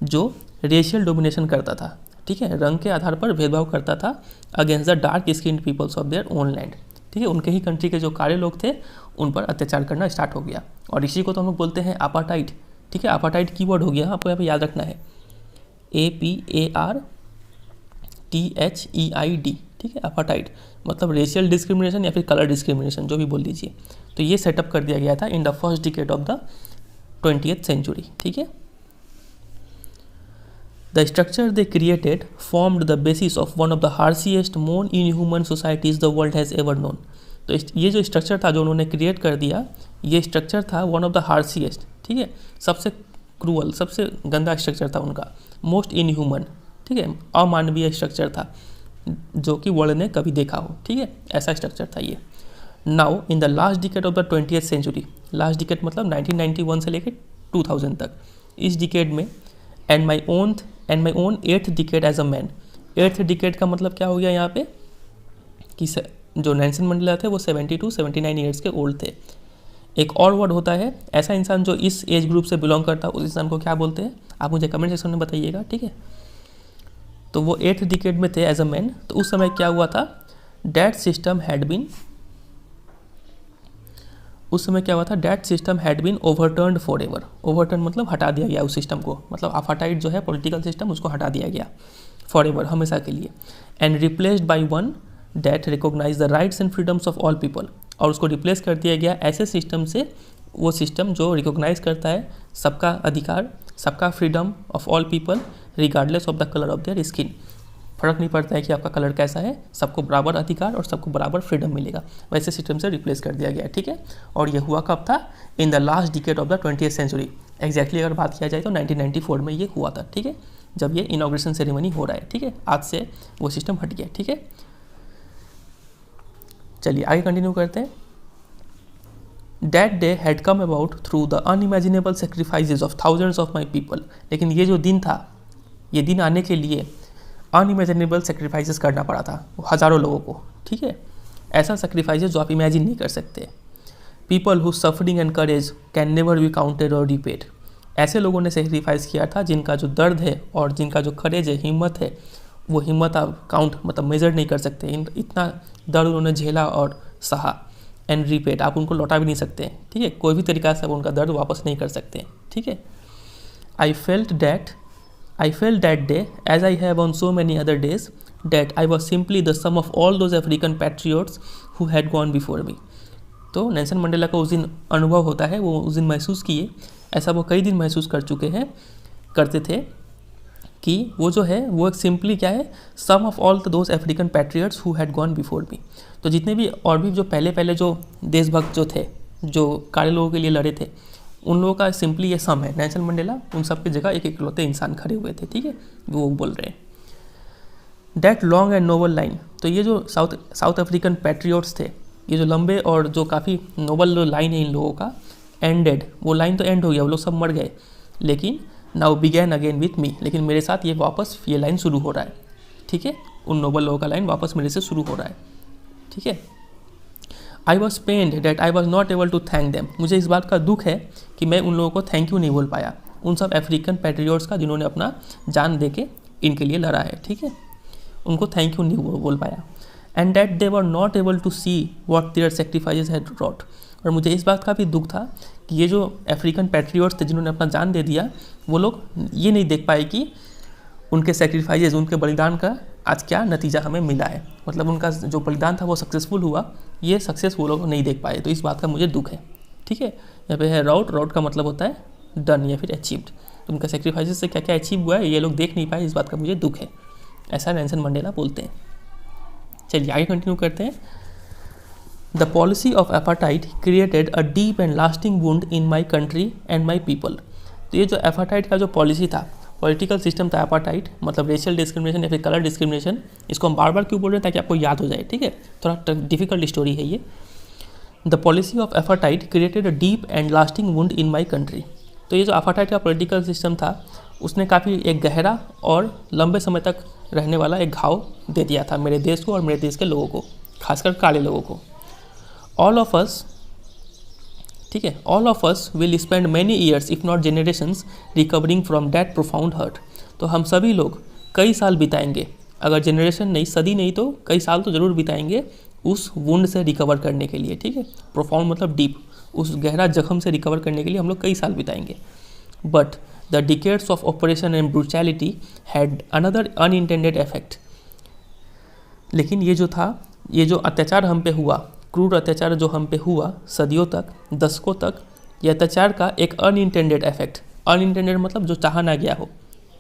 जो रेशियल डोमिनेशन करता था। ठीक है, रंग के आधार पर भेदभाव करता था against the dark skin peoples of their own land. ठीक है, उनके ही कंट्री के जो काले लोग थे उन पर अत्याचार करना स्टार्ट हो गया। और इसी को तो हम लोग बोलते हैं अपार्टाइड। ठीक है, अपार्टाइड कीवर्ड हो गया, आपको यहाँ पे याद रखना है, APARTHEID। ठीक है, अपार्टाइड मतलब रेशियल डिस्क्रिमिनेशन या फिर कलर डिस्क्रिमिनेशन, जो भी बोल दीजिए। तो ये सेटअप कर दिया गया था in the first decade of the 20th century. ठीक है। The structure they created formed the basis of one of the harshest, more inhuman societies the world has ever known. तो ये जो स्ट्रक्चर था जो उन्होंने क्रिएट कर दिया, ये स्ट्रक्चर था वन ऑफ द हार्शिएस्ट। ठीक है, सबसे क्रूअल, सबसे गंदा स्ट्रक्चर था उनका, मोस्ट इनह्यूमन। ठीक है, अमानवीय स्ट्रक्चर था जो कि वर्ल्ड ने कभी देखा हो। ठीक है, ऐसा स्ट्रक्चर था ये। Now in the last decade of the 20th century, last decade मतलब 1991 से लेकर 2000 तक, इस डिकेड में and my own 8th decade as a man. 8th decade का मतलब क्या हो गया यहाँ पे कि जो नेल्सन मंडेला थे वो 70 to 79 ईयर्स के ओल्ड थे। एक और वर्ड होता है, ऐसा इंसान जो इस एज ग्रुप से बिलोंग करता है उस इंसान को क्या बोलते हैं, आप मुझे कमेंट सेक्शन में बताइएगा। ठीक है, तो वो 8th डिकेड में थे एज अ मैन। तो उस समय क्या हुआ था, that system had been overturned for ever. Overturn मतलब हटा दिया गया उस सिस्टम को, मतलब अपार्टाइड जो है पॉलिटिकल सिस्टम, उसको हटा दिया गया फॉर एवर, हमेशा के लिए। And replaced by one that recognise the rights and freedoms of all people. और उसको रिप्लेस कर दिया गया ऐसे सिस्टम से, वो सिस्टम जो रिकॉग्नाइज करता है सबका अधिकार, सबका freedom of all people regardless of the colour of their skin. फर्क नहीं पड़ता है कि आपका कलर कैसा है, सबको बराबर अधिकार और सबको बराबर फ्रीडम मिलेगा, वैसे सिस्टम से रिप्लेस कर दिया गया। ठीक है, और ये हुआ कब था, in the last decade of the 20th century. Exactly अगर बात किया जाए तो 1994 में ये हुआ था। ठीक है, जब ये इनॉग्रेशन सेरेमनी हो रहा है। ठीक है, आज से वो सिस्टम हट गया। ठीक है, चलिए आगे कंटिन्यू करते हैं। That day had come about through the unimaginable सेक्रीफाइसेज of thousands of my people. लेकिन ये जो दिन था, ये दिन आने के लिए अनइमेजिनेबल सेक्रीफाइसेस करना पड़ा था हज़ारों लोगों को। ठीक है, ऐसा सेक्रीफाइसेस जो आप इमेजिन नहीं कर सकते। People who suffering and courage can never be counted और रिपेड। ऐसे लोगों ने सेक्रीफाइस किया था जिनका जो दर्द है और जिनका जो करेज है, हिम्मत है, वो हिम्मत आप काउंट मतलब मेजर नहीं कर सकते। इतना दर्द उन्होंने झेला और सहा। एंड रिपेड, आप उनको लौटा भी नहीं सकते। ठीक है, कोई भी तरीका से आप उनका दर्द वापस नहीं कर सकते। ठीक है, I felt that day, as I have on so many other days, that I was simply the sum of all those African patriots who had gone before me. तो नेल्सन मंडेला का उस दिन अनुभव होता है, वो उस दिन महसूस किए, ऐसा वो कई दिन महसूस करते थे कि वो जो है वो एक सिंपली क्या है, sum of all those African patriots who had gone before me. तो जितने भी और भी जो पहले जो देशभक्त जो थे, जो काले लोगों के लिए लड़े थे, उन लोगों का सिंपली ये सम है। नेल्सन मंडेला उन सब की जगह एक इकलौते इंसान खड़े हुए थे। ठीक है, वो बोल रहे हैं that long and noble line. तो ये जो साउथ अफ्रीकन पैट्रियट्स थे, ये जो लंबे और जो काफ़ी नोबल लाइन है इन लोगों का, एंडेड, वो लाइन तो एंड हो गया, वो लोग सब मर गए, लेकिन now began again with me. लेकिन मेरे साथ ये वापस ये लाइन शुरू हो रहा है। ठीक है, उन नोबल लोगों का लाइन वापस मेरे से शुरू हो रहा है। ठीक है। I was pained that I was not able to thank them, मुझे इस बात का दुख है कि मैं उन लोगों को थैंक यू नहीं बोल पाया, उन सब अफ्रीकन पैट्रियोट्स का जिन्होंने अपना जान दे के इनके लिए लड़ा है, ठीक है, उनको थैंक यू नहीं बोल पाया। And that they were not able to see what their sacrifices had wrought, और मुझे इस बात का भी दुख था कि ये जो अफ्रीकन पैट्रियोट्स थे जिन्होंने अपना जान दे दिया, वो लोग ये नहीं देख पाए कि उनके सेक्रीफाइसेस, उनके बलिदान का आज क्या नतीजा हमें मिला है, मतलब उनका जो बलिदान था वो सक्सेसफुल हुआ, ये सक्सेस वो लोग नहीं देख पाए, तो इस बात का मुझे दुख है, ठीक है। यहाँ पे है राउट, राउट का मतलब होता है डन या फिर अचीव्ड, तो उनका सेक्रीफाइसेस से क्या क्या अचीव हुआ है ये लोग देख नहीं पाए, इस बात का मुझे दुख है, ऐसा नेल्सन मंडेला बोलते हैं। चलिए आगे कंटिन्यू करते हैं। The policy of apartheid created a deep and lasting wound in my country and my people, तो ये जो एपार्टाइड का जो पॉलिसी था, पॉलिटिकल सिस्टम था एपार्टाइड, मतलब रेशियल डिस्क्रिमिनेशन या फिर कलर डिस्क्रिमिनेशन, इसको हम बार बार क्यों बोल रहे हैं ताकि आपको याद हो जाए, ठीक है, थोड़ा डिफिकल्ट स्टोरी है ये। The policy of apartheid created a deep and lasting wound in my country, तो ये जो एपार्टाइड का पॉलिटिकल सिस्टम था उसने काफ़ी एक गहरा और लंबे समय तक रहने वाला एक घाव दे दिया था मेरे देश को और मेरे देश के लोगों को, खासकर काले लोगों को। ऑल ऑफ अस, ठीक है, all of us will spend many years if not generations recovering from that profound hurt, तो हम सभी लोग कई साल बिताएंगे, अगर जनरेशन नहीं, सदी नहीं तो कई साल तो ज़रूर बिताएंगे उस वुंड से रिकवर करने के लिए, ठीक है, प्रोफाउंड मतलब डीप, उस गहरा जख्म से रिकवर करने के लिए हम लोग कई साल बिताएंगे। But the decades of operation and brutality had another unintended effect, लेकिन ये जो था, ये जो अत्याचार हम पे हुआ, क्रूर अत्याचार जो हम पे हुआ सदियों तक, दशकों तक, ये अत्याचार का एक अनइंटेंडेड इफेक्ट, अनइंटेंडेड मतलब जो चाहा ना गया हो,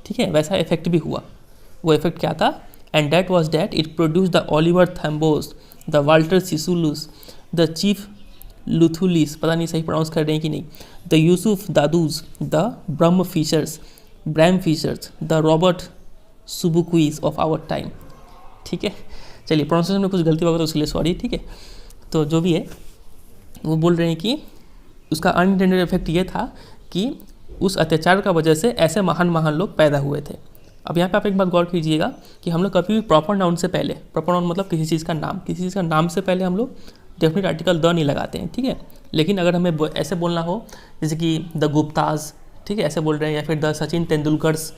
ठीक है, वैसा इफेक्ट भी हुआ। वो इफेक्ट क्या था? And that was that it produced the Oliver Tambos, the Walter Sisulus, the Chief Luthulis, पता नहीं सही प्रोनाउंस कर रहे हैं कि नहीं, the Yusuf Dadoos, the Bram Fischers, the Robert Sobukwes of our time, ठीक है। चलिए प्रोनाउंसिएशन में कुछ गलती होगा तो उसके लिए सॉरी, ठीक है। तो जो भी है वो बोल रहे हैं कि उसका अनइंटेंडेड इफेक्ट ये था कि उस अत्याचार का वजह से ऐसे महान महान लोग पैदा हुए थे। अब यहाँ पे आप एक बात गौर कीजिएगा कि हम लोग कभी भी प्रॉपर नाउन से पहले, प्रॉपर नाउन मतलब किसी चीज़ का नाम, किसी चीज़ का नाम से पहले हम लोग डेफिनेट आर्टिकल द नहीं लगाते हैं, ठीक है। लेकिन अगर हमें ऐसे बोलना हो जैसे कि द गुप्ताज, ठीक है, ऐसे बोल रहे हैं, या फिर द सचिन तेंदुलकर्स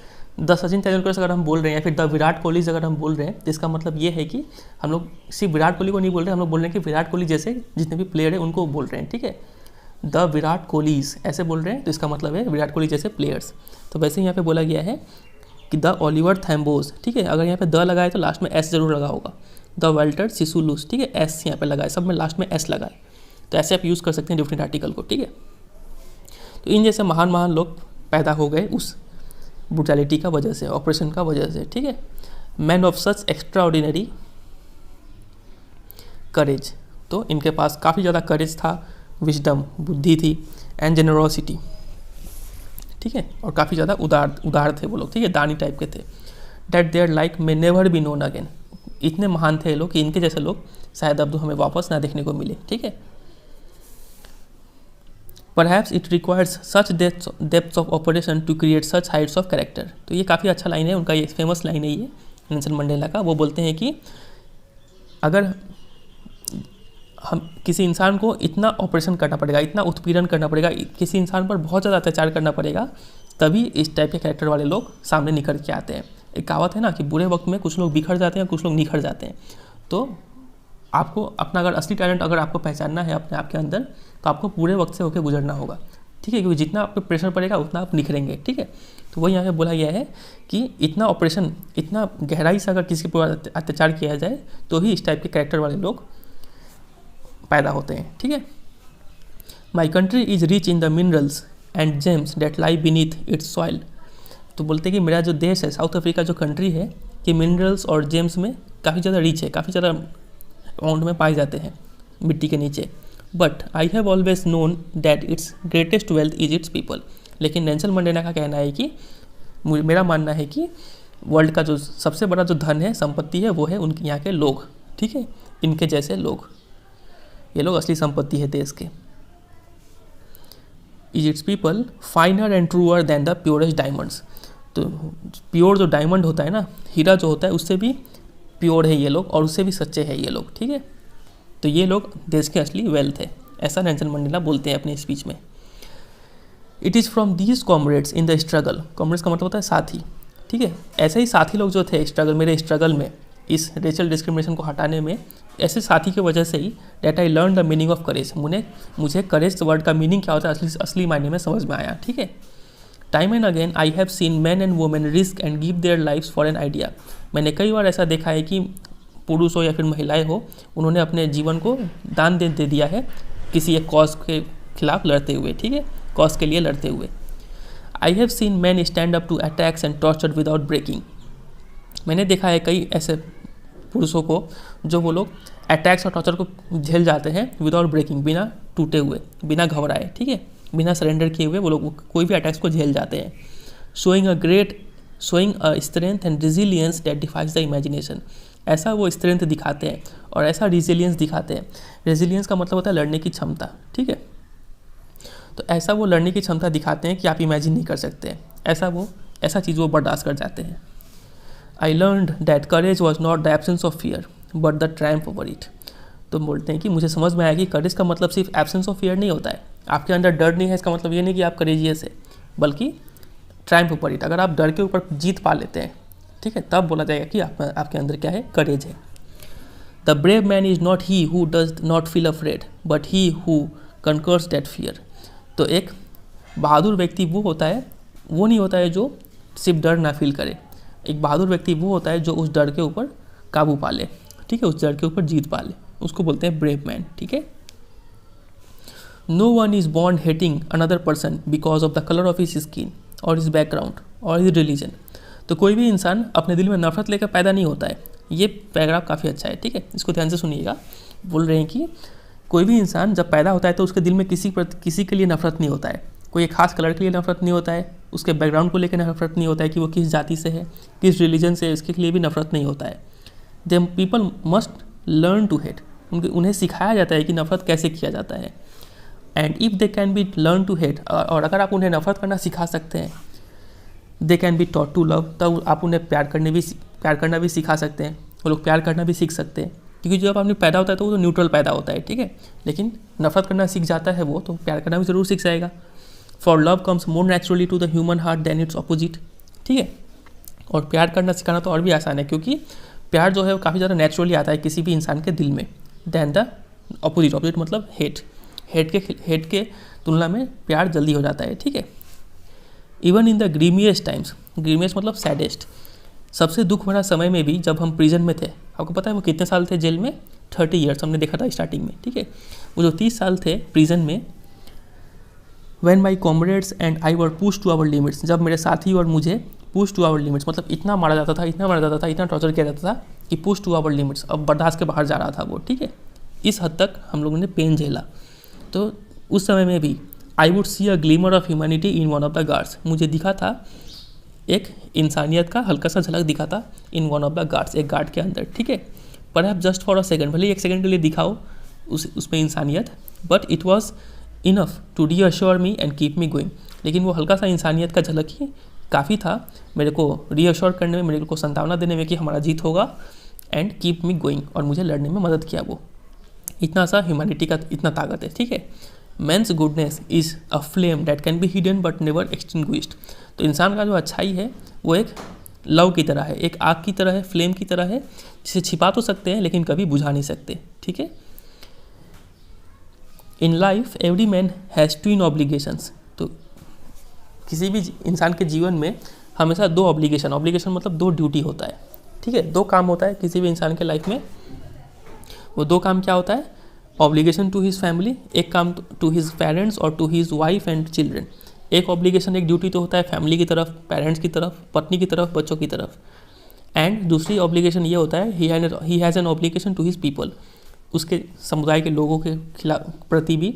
अगर हम बोल रहे हैं, या फिर द विराट कोहलीज अगर हम बोल रहे हैं, तो इसका मतलब ये है कि हम लोग सिर्फ विराट कोहली को नहीं बोल रहे, हम लोग बोल रहे हैं कि विराट कोहली जैसे जितने भी प्लेयर हैं उनको बोल रहे हैं, ठीक है। द विराट कोहलीज ऐसे बोल रहे हैं तो इसका मतलब है विराट कोहली जैसे प्लेयर्स। तो वैसे यहाँ पे बोला गया है कि द ओलिवर थैम्बोस, ठीक है, अगर यहाँ पे द लगाए तो लास्ट में एस जरूर लगा होगा। द वाल्टर सिसुलुस, ठीक है, एस यहाँ पे लगाए, सब में लास्ट में एस लगाए, तो ऐसे आप यूज़ कर सकते हैं डिफरेंट आर्टिकल को, ठीक है। तो इन जैसे महान महान लोग पैदा हो गए उस ब्रूटैलिटी का वजह से, ऑपरेशन का वजह से, ठीक है। Man of such extraordinary courage, तो इनके पास काफ़ी ज़्यादा करेज था, विजडम बुद्धि थी, एंड जेनरोसिटी, ठीक है, और काफ़ी ज़्यादा उदार थे वो लोग, ठीक है, दानी टाइप के थे। That their like may never be known again, इतने महान थे ये लोग कि इनके जैसे लोग शायद अब तो हमें वापस ना देखने को मिले, ठीक है। Perhaps it requires such depths of operation to create such heights of character, तो ये काफ़ी अच्छा लाइन है उनका, ये फेमस लाइन है ये नेल्सन मंडेला का। वो बोलते हैं कि अगर हम किसी इंसान को इतना ऑपरेशन करना पड़ेगा, इतना उत्पीड़न करना पड़ेगा, किसी इंसान पर बहुत ज़्यादा अत्याचार करना पड़ेगा, तभी इस टाइप के कैरेक्टर वाले लोग सामने निखर के आते हैं। एक कहावत है ना कि बुरे वक्त में कुछ लोग बिखर जाते हैं, कुछ लोग निखर जाते हैं। तो आपको अपना अगर असली टैलेंट अगर आपको पहचानना है अपने आप के अंदर, तो आपको पूरे वक्त से होकर गुजरना होगा, ठीक है, क्योंकि जितना आप पे प्रेशर पड़ेगा उतना आप निखरेंगे, ठीक है। तो वही यहाँ पे बोला गया है कि इतना ऑपरेशन, इतना गहराई से अगर किसी पर अत्याचार किया जाए तो ही इस टाइप के कैरेक्टर वाले लोग पैदा होते हैं, ठीक है। My country is rich in the minerals and James date lie beneath it's soil, तो बोलते हैं कि मेरा जो देश है, साउथ अफ्रीका जो कंट्री है, कि मिनरल्स और जेम्स में काफ़ी ज़्यादा रिच है, काफ़ी ज़्यादा अमाउंट में पाए जाते हैं मिट्टी के नीचे। But I have always known that it's greatest wealth is its people, लेकिन नेल्सन मंडेला का कहना है कि मेरा मानना है कि वर्ल्ड का जो सबसे बड़ा जो धन है, संपत्ति है, वो है उनके यहाँ के लोग, ठीक है, इनके जैसे लोग, ये लोग असली संपत्ति है देश के। Is its people finer and truer than the purest diamonds, तो प्योर जो डायमंड होता है ना, हीरा जो होता है, उससे भी प्योर है ये लोग और उससे भी सच्चे हैं ये लोग, ठीक है। तो ये लोग देश के असली वेल्थ है, ऐसा नेल्सन मंडेला बोलते हैं अपने स्पीच में। It is from these comrades in the struggle, comrades का मतलब होता है साथी, ठीक है, ऐसे ही साथी लोग जो थे स्ट्रगल, मेरे स्ट्रगल में, इस रेशियल डिस्क्रिमिनेशन को हटाने में, ऐसे साथी की वजह से ही that I learn the meaning of courage, मुझे करेज वर्ड का मीनिंग क्या होता है असली मायने में समझ में आया, ठीक है। Time and again I have seen man and women risk and give their lives for an idea, मैंने कई बार ऐसा देखा है कि पुरुष हो या फिर महिलाएं हो, उन्होंने अपने जीवन को दान दे दिया है किसी एक कॉज के खिलाफ लड़ते हुए, ठीक है, कॉज के लिए लड़ते हुए। I have seen man stand up to attacks and torture without breaking, मैंने देखा है कई ऐसे पुरुषों को जो वो लोग अटैक्स और टॉर्चर को झेल जाते हैं विदाउट ब्रेकिंग, बिना टूटे हुए, बिना घबराए, ठीक है, बिना सरेंडर किए हुए वो लोग कोई भी अटैक्स को झेल जाते हैं। Showing a strength and resilience that defies the imagination, ऐसा वो स्ट्रेंथ दिखाते हैं और ऐसा रिजिलियंस दिखाते हैं। रेजिलियंस का मतलब होता है लड़ने की क्षमता, ठीक है, तो ऐसा वो लड़ने की क्षमता दिखाते हैं कि आप इमेजिन नहीं कर सकते हैं, ऐसा चीज़ वो बर्दाश्त कर जाते हैं। I learned that courage was not the absence of fear but the Triumph over it, तो बोलते हैं कि मुझे समझ में आया कि करेज का मतलब सिर्फ एब्सेंस ऑफ फियर नहीं होता है, आपके अंदर डर नहीं है इसका मतलब ये नहीं कि आप करेजियस है, बल्कि ट्रायम्फ ओवर इट, अगर आप डर के ऊपर जीत पा लेते हैं, ठीक है, तब बोला जाएगा कि आपके अंदर क्या है, करेज है। The brave man is not he who does not feel afraid but he who conquers that fear, तो एक बहादुर व्यक्ति वो नहीं होता है जो सिर्फ डर ना फील करे, एक बहादुर व्यक्ति वो होता है जो उस डर के ऊपर काबू पा ले, ठीक है, उस डर के ऊपर जीत पा ले, उसको बोलते हैं ब्रेव मैन, ठीक है। No one is born hating another person because of the colour of his skin और हिज बैकग्राउंड और हिज रिलीजन, तो कोई भी इंसान अपने दिल में नफरत लेकर पैदा नहीं होता है, ये पैराग्राफ काफ़ी अच्छा है, ठीक है, इसको ध्यान से सुनिएगा। बोल रहे हैं कि कोई भी इंसान जब पैदा होता है तो उसके दिल में किसी के लिए नफरत नहीं होता है, कोई एक खास कलर के लिए नफरत नहीं होता है, उसके बैकग्राउंड को लेकर नफरत नहीं होता है कि वो किस जाति से है, किस रिलीजन से है, इसके लिए भी नफरत नहीं होता है। They people must learn to hate, उन्हें सिखाया जाता है कि नफरत कैसे किया जाता है। And if they can be learn to hate, और अगर आप उन्हें नफरत करना सिखा सकते हैं, they can be taught to love, तब आप उन्हें प्यार करना भी सिखा सकते हैं, वो लोग प्यार करना भी सीख सकते हैं, क्योंकि जब आदमी पैदा होता है तो वो तो न्यूट्रल पैदा होता है, ठीक है, लेकिन नफरत करना सीख जाता है वो, तो प्यार करना भी ज़रूर सीख जाएगा। For love comes more naturally to the human heart than its opposite, ठीक है, और प्यार करना सिखाना तो और भी आसान है, क्योंकि प्यार जो है वो काफ़ी ज़्यादा नेचुरली आता है किसी भी इंसान के दिल में, देन द अपोजिट मतलब हेट के तुलना में प्यार जल्दी हो जाता है, ठीक है। इवन इन द ग्रीमियस्ट टाइम्स, ग्रीमियस्ट मतलब सैडेस्ट, सबसे दुख भरा समय में भी, जब हम प्रिजन में थे, आपको पता है वो कितने साल थे जेल में, 30 ईयर्स हमने देखा था स्टार्टिंग में, ठीक है, वो जो 30 साल थे प्रिजन में, when my comrades and I were push to our limits, जब मेरे साथी और मुझे पुश टू आवर लिमिट्स मतलब इतना मारा जाता था, इतना टॉर्चर किया जाता था कि पुश टू आवर लिमिट्स, अब बर्दाश्त के बाहर जा रहा था वो, ठीक है, इस हद तक हम लोगों ने पेन झेला। तो उस समय में भी I would see a glimmer of humanity in one of the guards, मुझे दिखा था एक इंसानियत का हल्का सा झलक दिखा था in one of the guards, एक गार्ड के अंदर, ठीक है, perhaps just for a second, भले एक सेकंड के लिए दिखाओ उसमें इंसानियत, but it was enough to reassure me and keep me going, लेकिन वो हल्का सा इंसानियत का झलक ही काफ़ी था मेरे को रीअश्योर करने में, मेरे को संतावना देने में कि हमारा जीत होगा, एंड कीप मी गोइंग, और मुझे लड़ने में मदद किया वो, इतना सा ह्यूमैनिटी का इतना ताकत है, ठीक है। Man's goodness is a flame that can be hidden but never extinguished, तो इंसान का जो अच्छाई है वो एक लव की तरह है, एक आग की तरह है, फ्लेम की तरह है, जिसे छिपा तो सकते हैं लेकिन कभी बुझा नहीं सकते, ठीक है। In life every man has twin obligations, तो किसी भी इंसान के जीवन में हमेशा दो ऑब्लिगेशन मतलब दो ड्यूटी होता है, ठीक है, दो काम होता है किसी भी इंसान के लाइफ में, वो दो काम क्या होता है, ऑब्लिगेशन टू हिज फैमिली, एक काम टू हिज पेरेंट्स और to his wife and children, एक ऑब्लिगेशन एक ड्यूटी तो होता है फैमिली की तरफ, पेरेंट्स की तरफ, पत्नी की तरफ, बच्चों की तरफ, एंड दूसरी ऑब्लिगेशन ये होता है ही has an obligation to his people, उसके समुदाय के लोगों के प्रति भी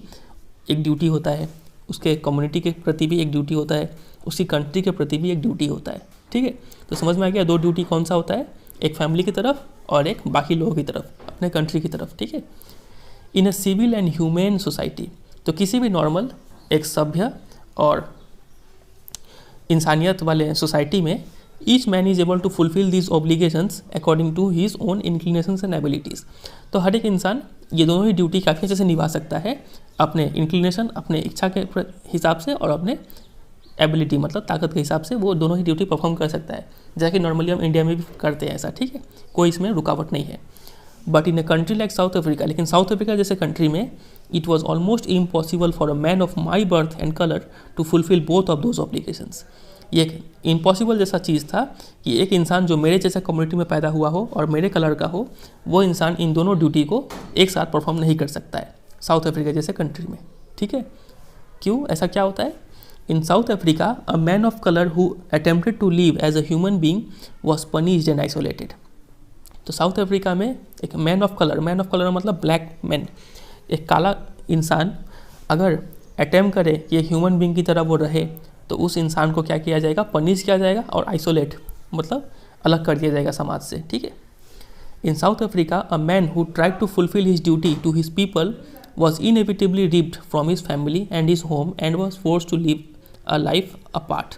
एक ड्यूटी होता है, उसके कम्युनिटी के प्रति भी एक ड्यूटी होता है, उसकी कंट्री के प्रति भी एक ड्यूटी होता है, ठीक है। तो समझ में आ गया दो ड्यूटी कौन सा होता है, एक फैमिली की तरफ और एक बाकी लोगों की तरफ, अपने कंट्री की तरफ, ठीक है। In a civil and humane society, तो किसी भी नॉर्मल एक सभ्य और इंसानियत वाले सोसाइटी में each man is able to fulfil these obligations according to his own inclinations and abilities. तो हर एक इंसान ये दोनों ही ड्यूटी काफ़ी अच्छे से निभा सकता है, अपने इंक्लिनेशन, अपने इच्छा के हिसाब से, और अपने एबिलिटी मतलब ताकत के हिसाब से वो दोनों ही ड्यूटी परफॉर्म कर सकता है, जैसा कि नॉर्मली हम इंडिया में भी करते हैं ऐसा, ठीक है, कोई इसमें रुकावट नहीं है। But in a country like South Africa, लेकिन साउथ अफ्रीका जैसे कंट्री में it was almost impossible for a man of my birth and colour to fulfil both of those obligations. ये एक इम्पॉसिबल जैसा चीज़ था कि एक इंसान जो मेरे जैसा कम्युनिटी में पैदा हुआ हो और मेरे कलर का हो, वो इंसान इन दोनों ड्यूटी को एक साथ परफॉर्म नहीं कर सकता है साउथ अफ्रीका जैसे कंट्री में, ठीक है। क्यों, ऐसा क्या होता है? In South Africa a man of colour who attempted to live as a human being was punished and isolated. तो साउथ अफ्रीका में एक मैन ऑफ कलर मतलब ब्लैक मैन, एक काला इंसान अगर अटेम्प्ट करे कि एक ह्यूमन बींग की तरह वो रहे, तो उस इंसान को क्या किया जाएगा? पनिश किया जाएगा, और आइसोलेट मतलब अलग कर दिया जाएगा समाज से, ठीक है। In South Africa a man who tried to fulfil his duty to his people was inevitably ripped from his family and his home and was forced to live a life apart।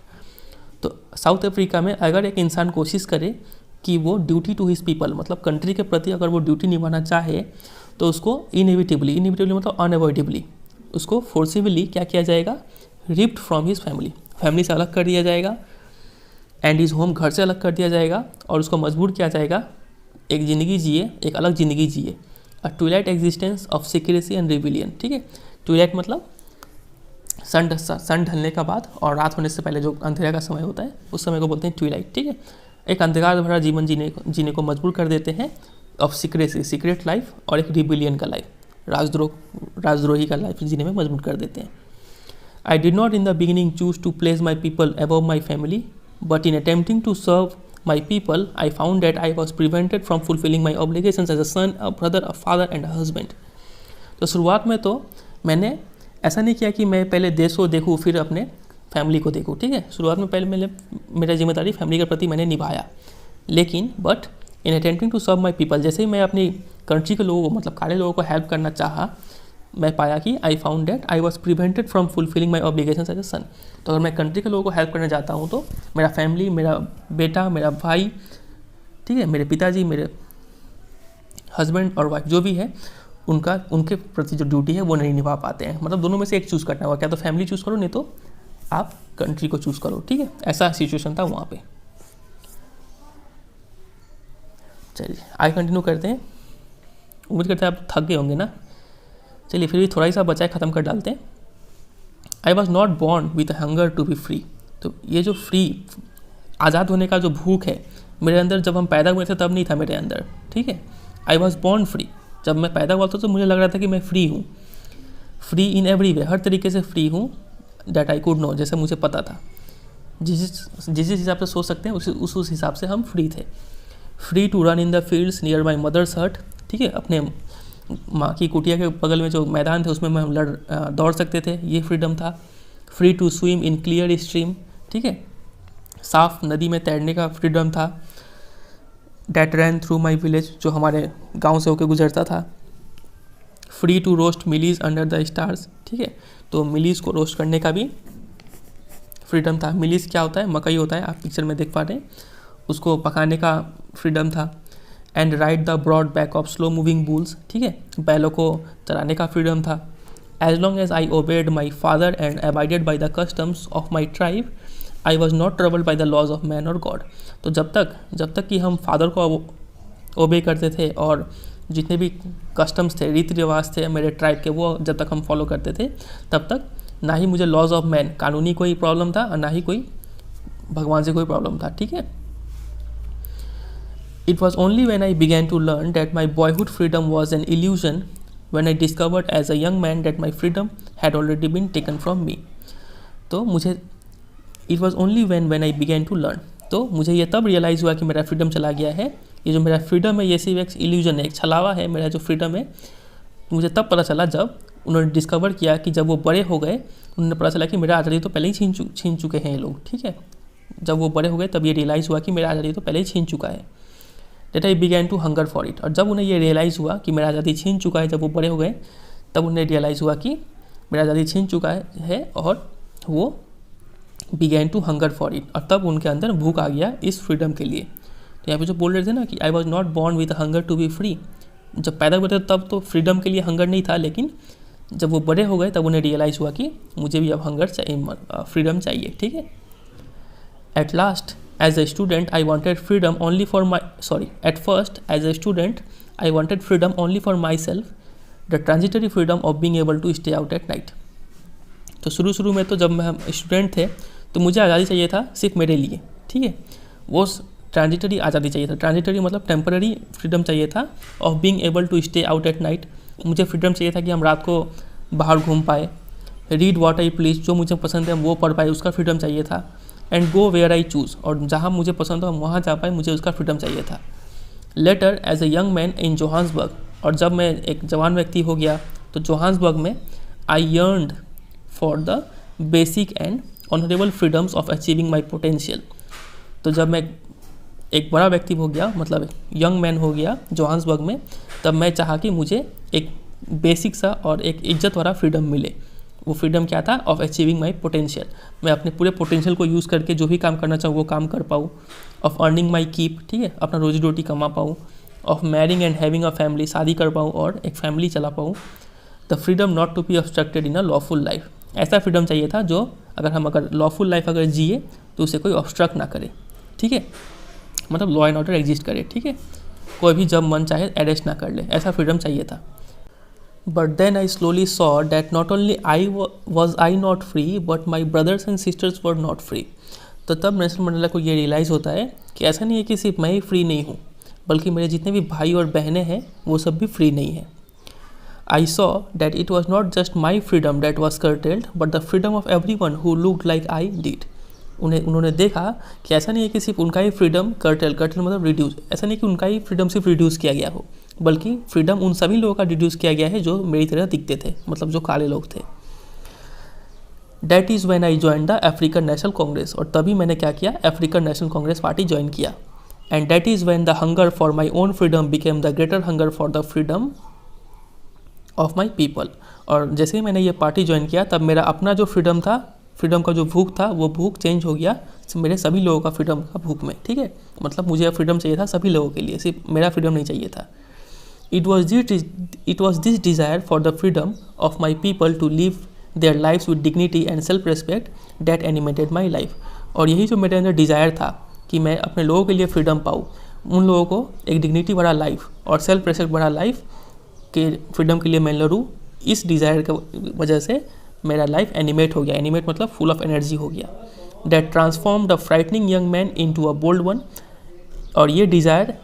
तो South Africa में अगर एक इंसान कोशिश करे कि वो duty to his people मतलब कंट्री के प्रति अगर वो ड्यूटी निभाना चाहे, तो उसको इनएविटेबली मतलब अनअवॉइडेबली उसको फोर्सिबली क्या किया जाएगा? रिप्ड फ्रॉम हिज फैमिली से अलग कर दिया जाएगा, एंड हिज होम घर से अलग कर दिया जाएगा, और उसको मजबूर किया जाएगा एक ज़िंदगी जिए, एक अलग ज़िंदगी जिए, a twilight existence of secrecy and rebellion, ठीक है। ट्विलाइट मतलब सन ढलने का बाद और रात होने से पहले जो अंधेरा का समय होता है, उस समय को बोलते हैं ट्विलाइट, ठीक है। एक अंधकार भरा जीवन जीने को मजबूर कर देते हैं, ऑफ सीक्रेसी सीक्रेट लाइफ, और एक रिविलियन का लाइफ, राजद्रोही का लाइफ जीने में मजबूर कर देते हैं। I did not in the beginning choose to place my people above my family, but in attempting to serve my people, I found that I was prevented from fulfilling my obligations as a son, a brother, a father and a husband। तो शुरुआत में तो मैंने ऐसा नहीं किया कि मैं पहले देश को देखूँ फिर अपने फैमिली को देखूँ, ठीक है। शुरुआत में पहले मेरा जिम्मेदारी फैमिली के प्रति मैंने निभाया, लेकिन but in attempting to serve my people, जैसे ही मैं अपनी कंट्री के लोगों को मतलब काले लोगों को हेल्प करना चाहा, मैं पाया कि I found that I was prevented from fulfilling my obligations as a son. तो अगर मैं कंट्री के लोगों को हेल्प करने जाता हूँ तो मेरा फैमिली, मेरा बेटा, मेरा भाई, ठीक है, मेरे पिताजी, मेरे हस्बैंड और वाइफ जो भी है, उनके प्रति जो ड्यूटी है वो नहीं निभा पाते हैं। मतलब दोनों में से एक चूज़ करना होगा, क्या तो फैमिली चूज़ करो, नहीं तो आप कंट्री को चूज़ करो, ठीक है। ऐसा सिचुएशन था वहाँ पे। चलिए आगे कंटिन्यू करते हैं। उम्मीद करते हैं आप थक गए होंगे ना। चलिए फिर भी थोड़ा ही सा बचा है, ख़त्म कर डालते हैं। I was not born with hunger to be free. तो ये जो फ्री आज़ाद होने का जो भूख है मेरे अंदर, जब हम पैदा हुए थे तब नहीं था मेरे अंदर, ठीक है। आई वॉज बॉर्न फ्री, जब मैं पैदा हुआ था तो मुझे लग रहा था कि मैं फ्री हूँ, फ्री इन एवरी वे, हर तरीके से फ्री हूँ, दैट आई कुड नो, जैसे मुझे पता था। जिस हिसाब से सोच सकते हैं उस हिसाब से हम फ्री थे। Free to run in the fields near my mother's hut, ठीक है, अपने माँ की कुटिया के बगल में जो मैदान थे उसमें हम दौड़ सकते थे, ये फ्रीडम था। Free to swim in clear stream, ठीक है, साफ नदी में तैरने का फ्रीडम था। That ran through my village, जो हमारे गांव से होकर गुजरता था। Free to roast mealies under the stars, ठीक है, तो मिलीज को रोस्ट करने का भी फ्रीडम था। मिलीज क्या होता है? मकई होता है, आप पिक्चर में देख पा रहे हैं, उसको पकाने का फ्रीडम था। And ride the broad back of slow moving bulls, ठीक है, बैलों को चराने का फ्रीडम था। As long as I obeyed my father and abided by the customs of my tribe, I was not troubled by the laws of man or god. तो जब तक कि हम फादर को ओबे करते थे और जितने भी कस्टम्स थे, रीति रिवाज थे मेरे ट्राइब के, वो जब तक हम फॉलो करते थे, तब तक ना ही मुझे लॉज ऑफ मैन, कानूनी कोई प्रॉब्लम था, और ना ही कोई भगवान से कोई प्रॉब्लम था, ठीक है। It was only when I began to learn that my boyhood freedom was an illusion, when I discovered as a young man that my freedom had already been taken from me। तो मुझे it was only when I began to learn, तो मुझे ये तब realise हुआ कि मेरा freedom चला गया है। ये जो मेरा फ्रीडम है ये सिर्फ एक इल्यूजन है, एक छलावा है। मेरा जो फ्रीडम है मुझे तब पता चला जब उन्होंने डिस्कवर किया कि जब वो बड़े हो गए, उन्होंने पता चला कि मेरा आज़ादी तो पहले ही छीन चुके हैं ये लोग, ठीक है। जब वो बड़े हो गए तब ये रियलाइज़ हुआ कि मेरा आज़ादी तो पहले ही छीन चुका है। That I began to hunger for it। और जब उन्हें ये रियलाइज़ हुआ कि मेरा आज़ादी छीन चुका है, जब वो बड़े हो गए तब उन्हें रियलाइज़ हुआ कि मेरा आज़ादी छीन चुका है और वो began to hunger for it, और तब उनके अंदर भूख आ गया इस फ्रीडम के लिए। तो यहाँ पे जो बोल रहे थे ना कि I was not born with hunger to be free, जब पैदा हुए थे तब तो फ्रीडम के लिए हंगर नहीं था, लेकिन जब वो बड़े हो गए तब उन्हें रियलाइज़ हुआ कि मुझे भी अब हंगर चाहिए, फ्रीडम चाहिए। ठीक है। At last as a student I wanted freedom only for my at first as a student I wanted freedom only for myself, the transitory freedom of being able to stay out at night. तो शुरू में तो जब हम student थे तो मुझे आज़ादी चाहिए था सिर्फ मेरे लिए। ठीक है। वो ट्रांजिटरी आज़ादी चाहिए था, ट्रांजिटरी मतलब टेम्पररी फ्रीडम चाहिए था of being able to stay out at night. मुझे फ्रीडम चाहिए था कि हम रात को बाहर घूम पाए, रीड व्हाट आई प्लीज, जो मुझे पसंद है वो पढ़ पाए, उसका फ्रीडम चाहिए था। And go where I choose, और जहाँ मुझे पसंद हो हम वहाँ जा पाए, मुझे उसका फ्रीडम चाहिए था। Later as a young man in Johannesburg, और जब मैं एक जवान व्यक्ति हो गया तो जोहान्सबर्ग में I yearned for the basic and honourable freedoms of achieving my potential. तो जब मैं एक बड़ा व्यक्ति हो गया, मतलब यंग मैन हो गया जोहान्सबर्ग में, तब मैं चाहा कि मुझे एक बेसिक सा और एक इज्जत वाला फ्रीडम मिले। वो फ्रीडम क्या था? ऑफ अचीविंग माई पोटेंशियल, मैं अपने पूरे पोटेंशियल को यूज़ करके जो भी काम करना चाहूँ वो काम कर पाऊँ। ऑफ अर्निंग माई कीप, ठीक है, अपना रोजी रोटी कमा पाऊँ। Of marrying and having a family, शादी कर पाऊँ और एक फैमिली चला पाऊँ। The freedom not to be obstructed in a lawful life, ऐसा फ्रीडम चाहिए था जो अगर लॉफुल लाइफ अगर जिए तो उसे कोई ऑब्स्ट्रक्ट ना करे। ठीक है, मतलब लॉ एंड ऑर्डर एग्जिस्ट करे। ठीक है, कोई भी जब मन चाहे अरेस्ट ना कर ले, ऐसा फ्रीडम चाहिए था। But then I slowly saw that not only was I not free but my brothers and sisters were not free. तो तब नेल्सन मंडेला को ये रियलाइज़ होता है कि ऐसा नहीं है कि सिर्फ मैं ही फ्री नहीं हूँ, बल्कि मेरे जितने भी भाई और बहनें हैं वो सब भी फ्री नहीं हैं। I saw that it was not just my freedom that was curtailed, but the freedom of everyone who looked like I did. उन्होंने देखा कि ऐसा नहीं है कि सिर्फ उनका ही फ्रीडम कर्टेल मतलब रिड्यूस, ऐसा नहीं कि उनका ही फ्रीडम सिर्फ रिड्यूस किया गया हो, बल्कि फ्रीडम उन सभी लोगों का रिड्यूस किया गया है जो मेरी तरह दिखते थे, मतलब जो काले लोग थे। That is when I joined the African National Congress, और तभी मैंने क्या किया? African National Congress party join किया। And that is when the hunger for my own freedom became the greater hunger for the freedom of my people. और जैसे ही मैंने ये पार्टी ज्वाइन किया तब मेरा अपना जो फ्रीडम था, फ्रीडम का जो भूख था, वो भूख चेंज हो गया मेरे सभी लोगों का फ्रीडम का भूख में। ठीक है, मतलब मुझे फ्रीडम चाहिए था सभी लोगों के लिए, सिर्फ मेरा फ्रीडम नहीं चाहिए था। It was this desire for the freedom of my people to live their lives with dignity and self respect that animated my life. और यही जो मेरे अंदर डिज़ायर था कि मैं अपने लोगों के लिए फ्रीडम पाऊँ, उन लोगों को एक डिग्निटी भरा लाइफ और सेल्फ रिस्पेक्ट भरा लाइफ के फ्रीडम के लिए मैं लड़ूँ, इस डिज़ायर की वजह से मेरा लाइफ एनिमेट हो गया। एनिमेट मतलब फुल ऑफ एनर्जी हो गया। That transform the frightening young man into a bold one. और ये डिज़ायर,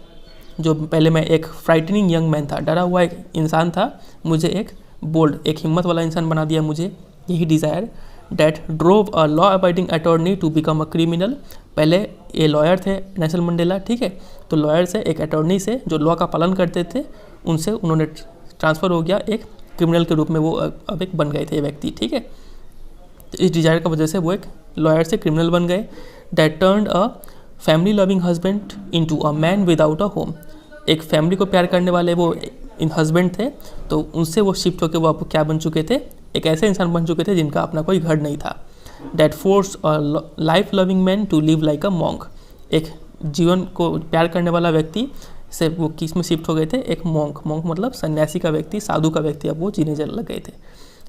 जो पहले मैं एक फ्राइटनिंग यंग मैन था, डरा हुआ एक इंसान था, मुझे एक बोल्ड, एक हिम्मत वाला इंसान बना दिया मुझे, यही desire. That drove a law abiding attorney to become a criminal. पहले ये लॉयर थे नेल्सन मंडेला, ठीक है, तो लॉयर से एक अटॉर्नी से जो लॉ का पालन करते थे, उनसे उन्होंने ट्रांसफ़र हो गया एक क्रिमिनल के रूप में, वो अब एक बन गए थे व्यक्ति। ठीक है, तो इस डिज़ायर की वजह से वो एक लॉयर से क्रिमिनल बन गए। That turned a family loving husband into a man without a home. एक फैमिली को प्यार करने वाले वो इन हस्बैंड थे, तो उनसे वो शिफ्ट होकर वो क्या बन चुके थे? एक ऐसे इंसान बन चुके थे जिनका अपना कोई घर नहीं था। That force a life loving man to live like a monk. एक जीवन को प्यार करने वाला व्यक्ति से वो किस में शिफ्ट हो गए थे? एक मॉन्क मतलब सन्यासी का व्यक्ति, साधु का व्यक्ति, अब वो जीने लग गए थे।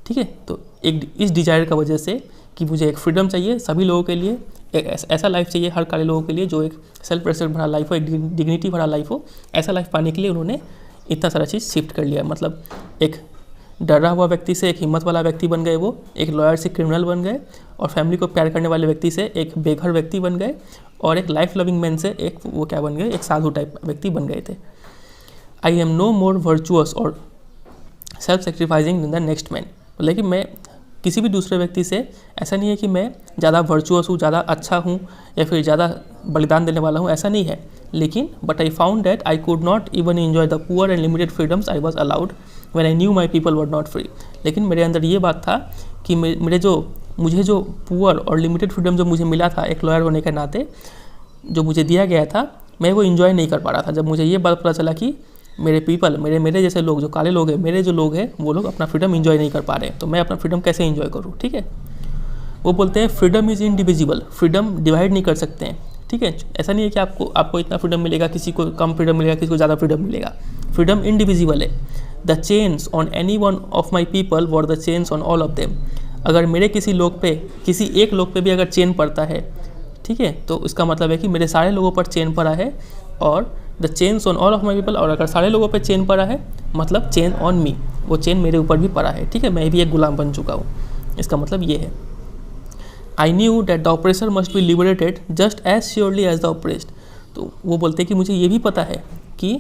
ठीक है, तो एक इस डिज़ायर का वजह से कि मुझे एक फ्रीडम चाहिए सभी लोगों के लिए, एक ऐसा लाइफ चाहिए हर काले लोगों के लिए जो एक सेल्फ रेस्पेक्ट भरा लाइफ हो, एक डिग्निटी भरा लाइफ हो, ऐसा लाइफ पाने के लिए उन्होंने इतना सारा चीज़ शिफ्ट कर लिया। मतलब एक डरा हुआ व्यक्ति से एक हिम्मत वाला व्यक्ति बन गए, वो एक लॉयर से क्रिमिनल बन गए, और फैमिली को प्यार करने वाले व्यक्ति से एक बेघर व्यक्ति बन गए, और एक लाइफ लविंग मैन से एक वो क्या बन गए? एक साधु टाइप व्यक्ति बन गए थे। I am no more virtuous or self sacrificing in the next man. लेकिन मैं किसी भी दूसरे व्यक्ति से ऐसा नहीं है कि मैं ज़्यादा वर्चुअस हूँ, ज़्यादा अच्छा हूँ, या फिर ज़्यादा बलिदान देने वाला हूँ, ऐसा नहीं है। लेकिन but I found that I could not even enjoy the poor and limited freedoms I was allowed when I knew my people were not free. लेकिन मेरे अंदर ये बात था कि मुझे जो पुअर और लिमिटेड फ्रीडम जो मुझे मिला था एक लॉयर होने के नाते, जो मुझे दिया गया था, मैं वो इन्जॉय नहीं कर पा रहा था। जब मुझे ये बात पता चला कि मेरे पीपल, मेरे जैसे लोग, जो काले लोग हैं, मेरे जो लोग हैं, वो लोग अपना फ्रीडम इन्जॉय नहीं कर पा रहे, तो मैं अपना फ्रीडम कैसे इन्जॉय करूँ? ठीक है, वो बोलते हैं freedom is indivisible, freedom divide नहीं कर सकते हैं, ठीक है। ऐसा नहीं है कि आपको इतना फ्रीडम मिलेगा, किसी को कम फ्रीडम मिलेगा, किसी को ज़्यादा फ्रीडम मिलेगा। फ्रीडम इनडिविजिबल है। The chains on any one of my people were the chains on all of them. अगर मेरे किसी लोग पे, किसी एक लोग पे भी अगर चेन पड़ता है, ठीक है, तो इसका मतलब है कि मेरे सारे लोगों पर चेन पड़ा है। और the chains on all of my people, और अगर सारे लोगों पे चेन पड़ा है मतलब चेन ऑन मी, वो चेन मेरे ऊपर भी पड़ा है, ठीक है, मैं भी एक गुलाम बन चुका हूँ। इसका मतलब ये है। I knew that the oppressor must be liberated just as surely as the oppressed. तो वो बोलते हैं कि मुझे ये भी पता है कि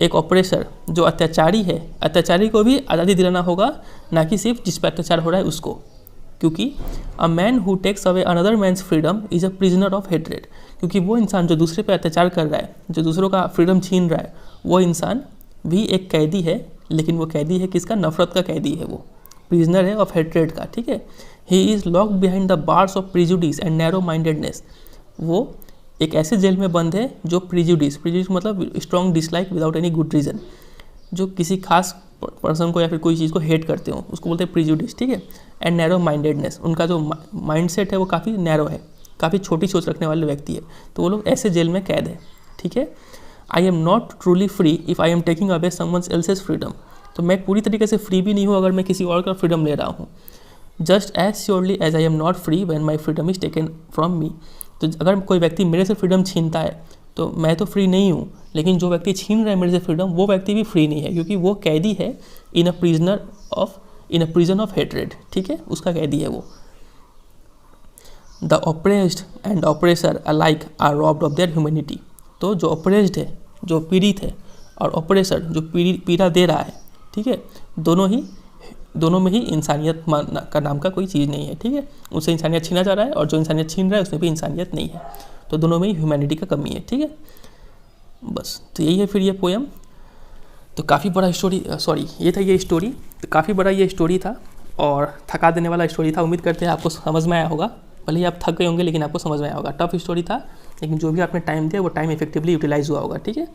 एक ऑपरेसर जो अत्याचारी है, अत्याचारी को भी आज़ादी दिलाना होगा, ना कि सिर्फ जिस पर अत्याचार हो रहा है उसको। क्योंकि a man who takes away another man's freedom is a prisoner of hatred. क्योंकि वो इंसान जो दूसरे पे अत्याचार कर रहा है, जो दूसरों का फ्रीडम छीन रहा है, वो इंसान भी एक कैदी है, लेकिन वो कैदी है किसका? नफरत का कैदी है, वो प्रिजनर है ऑफ हेट्रेड का, ठीक है। He is locked behind the bars of prejudice and narrow mindedness. वो एक ऐसे जेल में बंद है जो प्रिजुडिस मतलब strong dislike without any good reason, जो किसी खास पर्सन को या फिर कोई चीज़ को हेट करते हो, उसको बोलते हैं प्रिजुडिस, ठीक है। एंड नैरो माइंडेडनेस, उनका जो माइंडसेट है वो काफ़ी नैरो है, काफ़ी छोटी सोच रखने वाले व्यक्ति है, तो वो लोग ऐसे जेल में कैद है, ठीक है। आई am not truly free if I am taking away someone else's freedom. तो मैं पूरी तरीके से फ्री भी नहीं हूँ अगर मैं किसी और का फ्रीडम ले रहा हूँ। Just as surely as I am not free when my freedom is taken from me. तो अगर कोई व्यक्ति मेरे से फ्रीडम छीनता है तो मैं तो फ्री नहीं हूँ, लेकिन जो व्यक्ति छीन रहा है मेरे से फ्रीडम, वो व्यक्ति भी फ्री नहीं है, क्योंकि वो कैदी है in a prison of hatred, ठीक है, उसका कैदी है वो। The oppressed and oppressor alike are robbed of their humanity. तो जो ऑपरेस्ड है, जो पीड़ित है, और ऑपरेसर जो पीड़ा दे रहा है, ठीक है, दोनों में ही इंसानियत का नाम का कोई चीज़ नहीं है, ठीक है। उससे इंसानियत छीना जा रहा है और जो इंसानियत छीन रहा है उसमें भी इंसानियत नहीं है, तो दोनों में ही ह्यूमैनिटी का कमी है, ठीक है। बस तो यही है फिर ये पोएम। तो काफ़ी बड़ा स्टोरी, ये था ये स्टोरी, तो काफ़ी बड़ा ये स्टोरी था और थका देने वाला स्टोरी था। उम्मीद करते हैं आपको समझ में आया होगा, भले ही आप थक गए होंगे लेकिन आपको समझ में आया होगा। टफ स्टोरी था, लेकिन जो भी आपने टाइम दिया वो टाइम इफेक्टिवली यूटिलाइज हुआ होगा, ठीक है।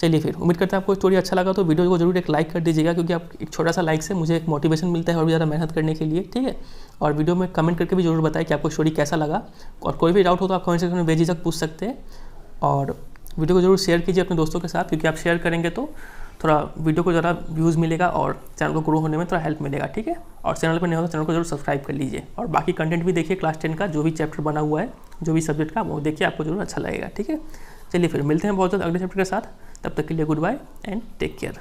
चलिए फिर, उम्मीद करते हैं आपको स्टोरी अच्छा लगा तो वीडियो को जरूर एक लाइक कर दीजिएगा, क्योंकि आप एक छोटा सा लाइक से मुझे एक मोटिवेशन मिलता है और भी ज़्यादा मेहनत करने के लिए, ठीक है। और वीडियो में कमेंट करके भी जरूर बताएं कि आपको स्टोरी कैसा लगा, और कोई भी डाउट हो तो आप कमेंट सेक्शन में बेझिझक पूछ सकते हैं। और वीडियो को जरूर शेयर कीजिए अपने दोस्तों के साथ, क्योंकि आप शेयर करेंगे तो थोड़ा वीडियो को ज़रा व्यूज़ मिलेगा और चैनल को ग्रो होने में थोड़ा हेल्प मिलेगा, ठीक है। और चैनल पर नहीं हो तो चैनल को जरूर सब्सक्राइब कर लीजिए, और बाकी कंटेंट भी देखिए, क्लास 10 का जो भी चैप्टर बना हुआ है, जो भी सब्जेक्ट का, वो देखिए, आपको जरूर अच्छा लगेगा, ठीक है। चलिए फिर मिलते हैं बहुत जल्द अगले चैप्टर के साथ, तब तक के लिए goodbye and take care.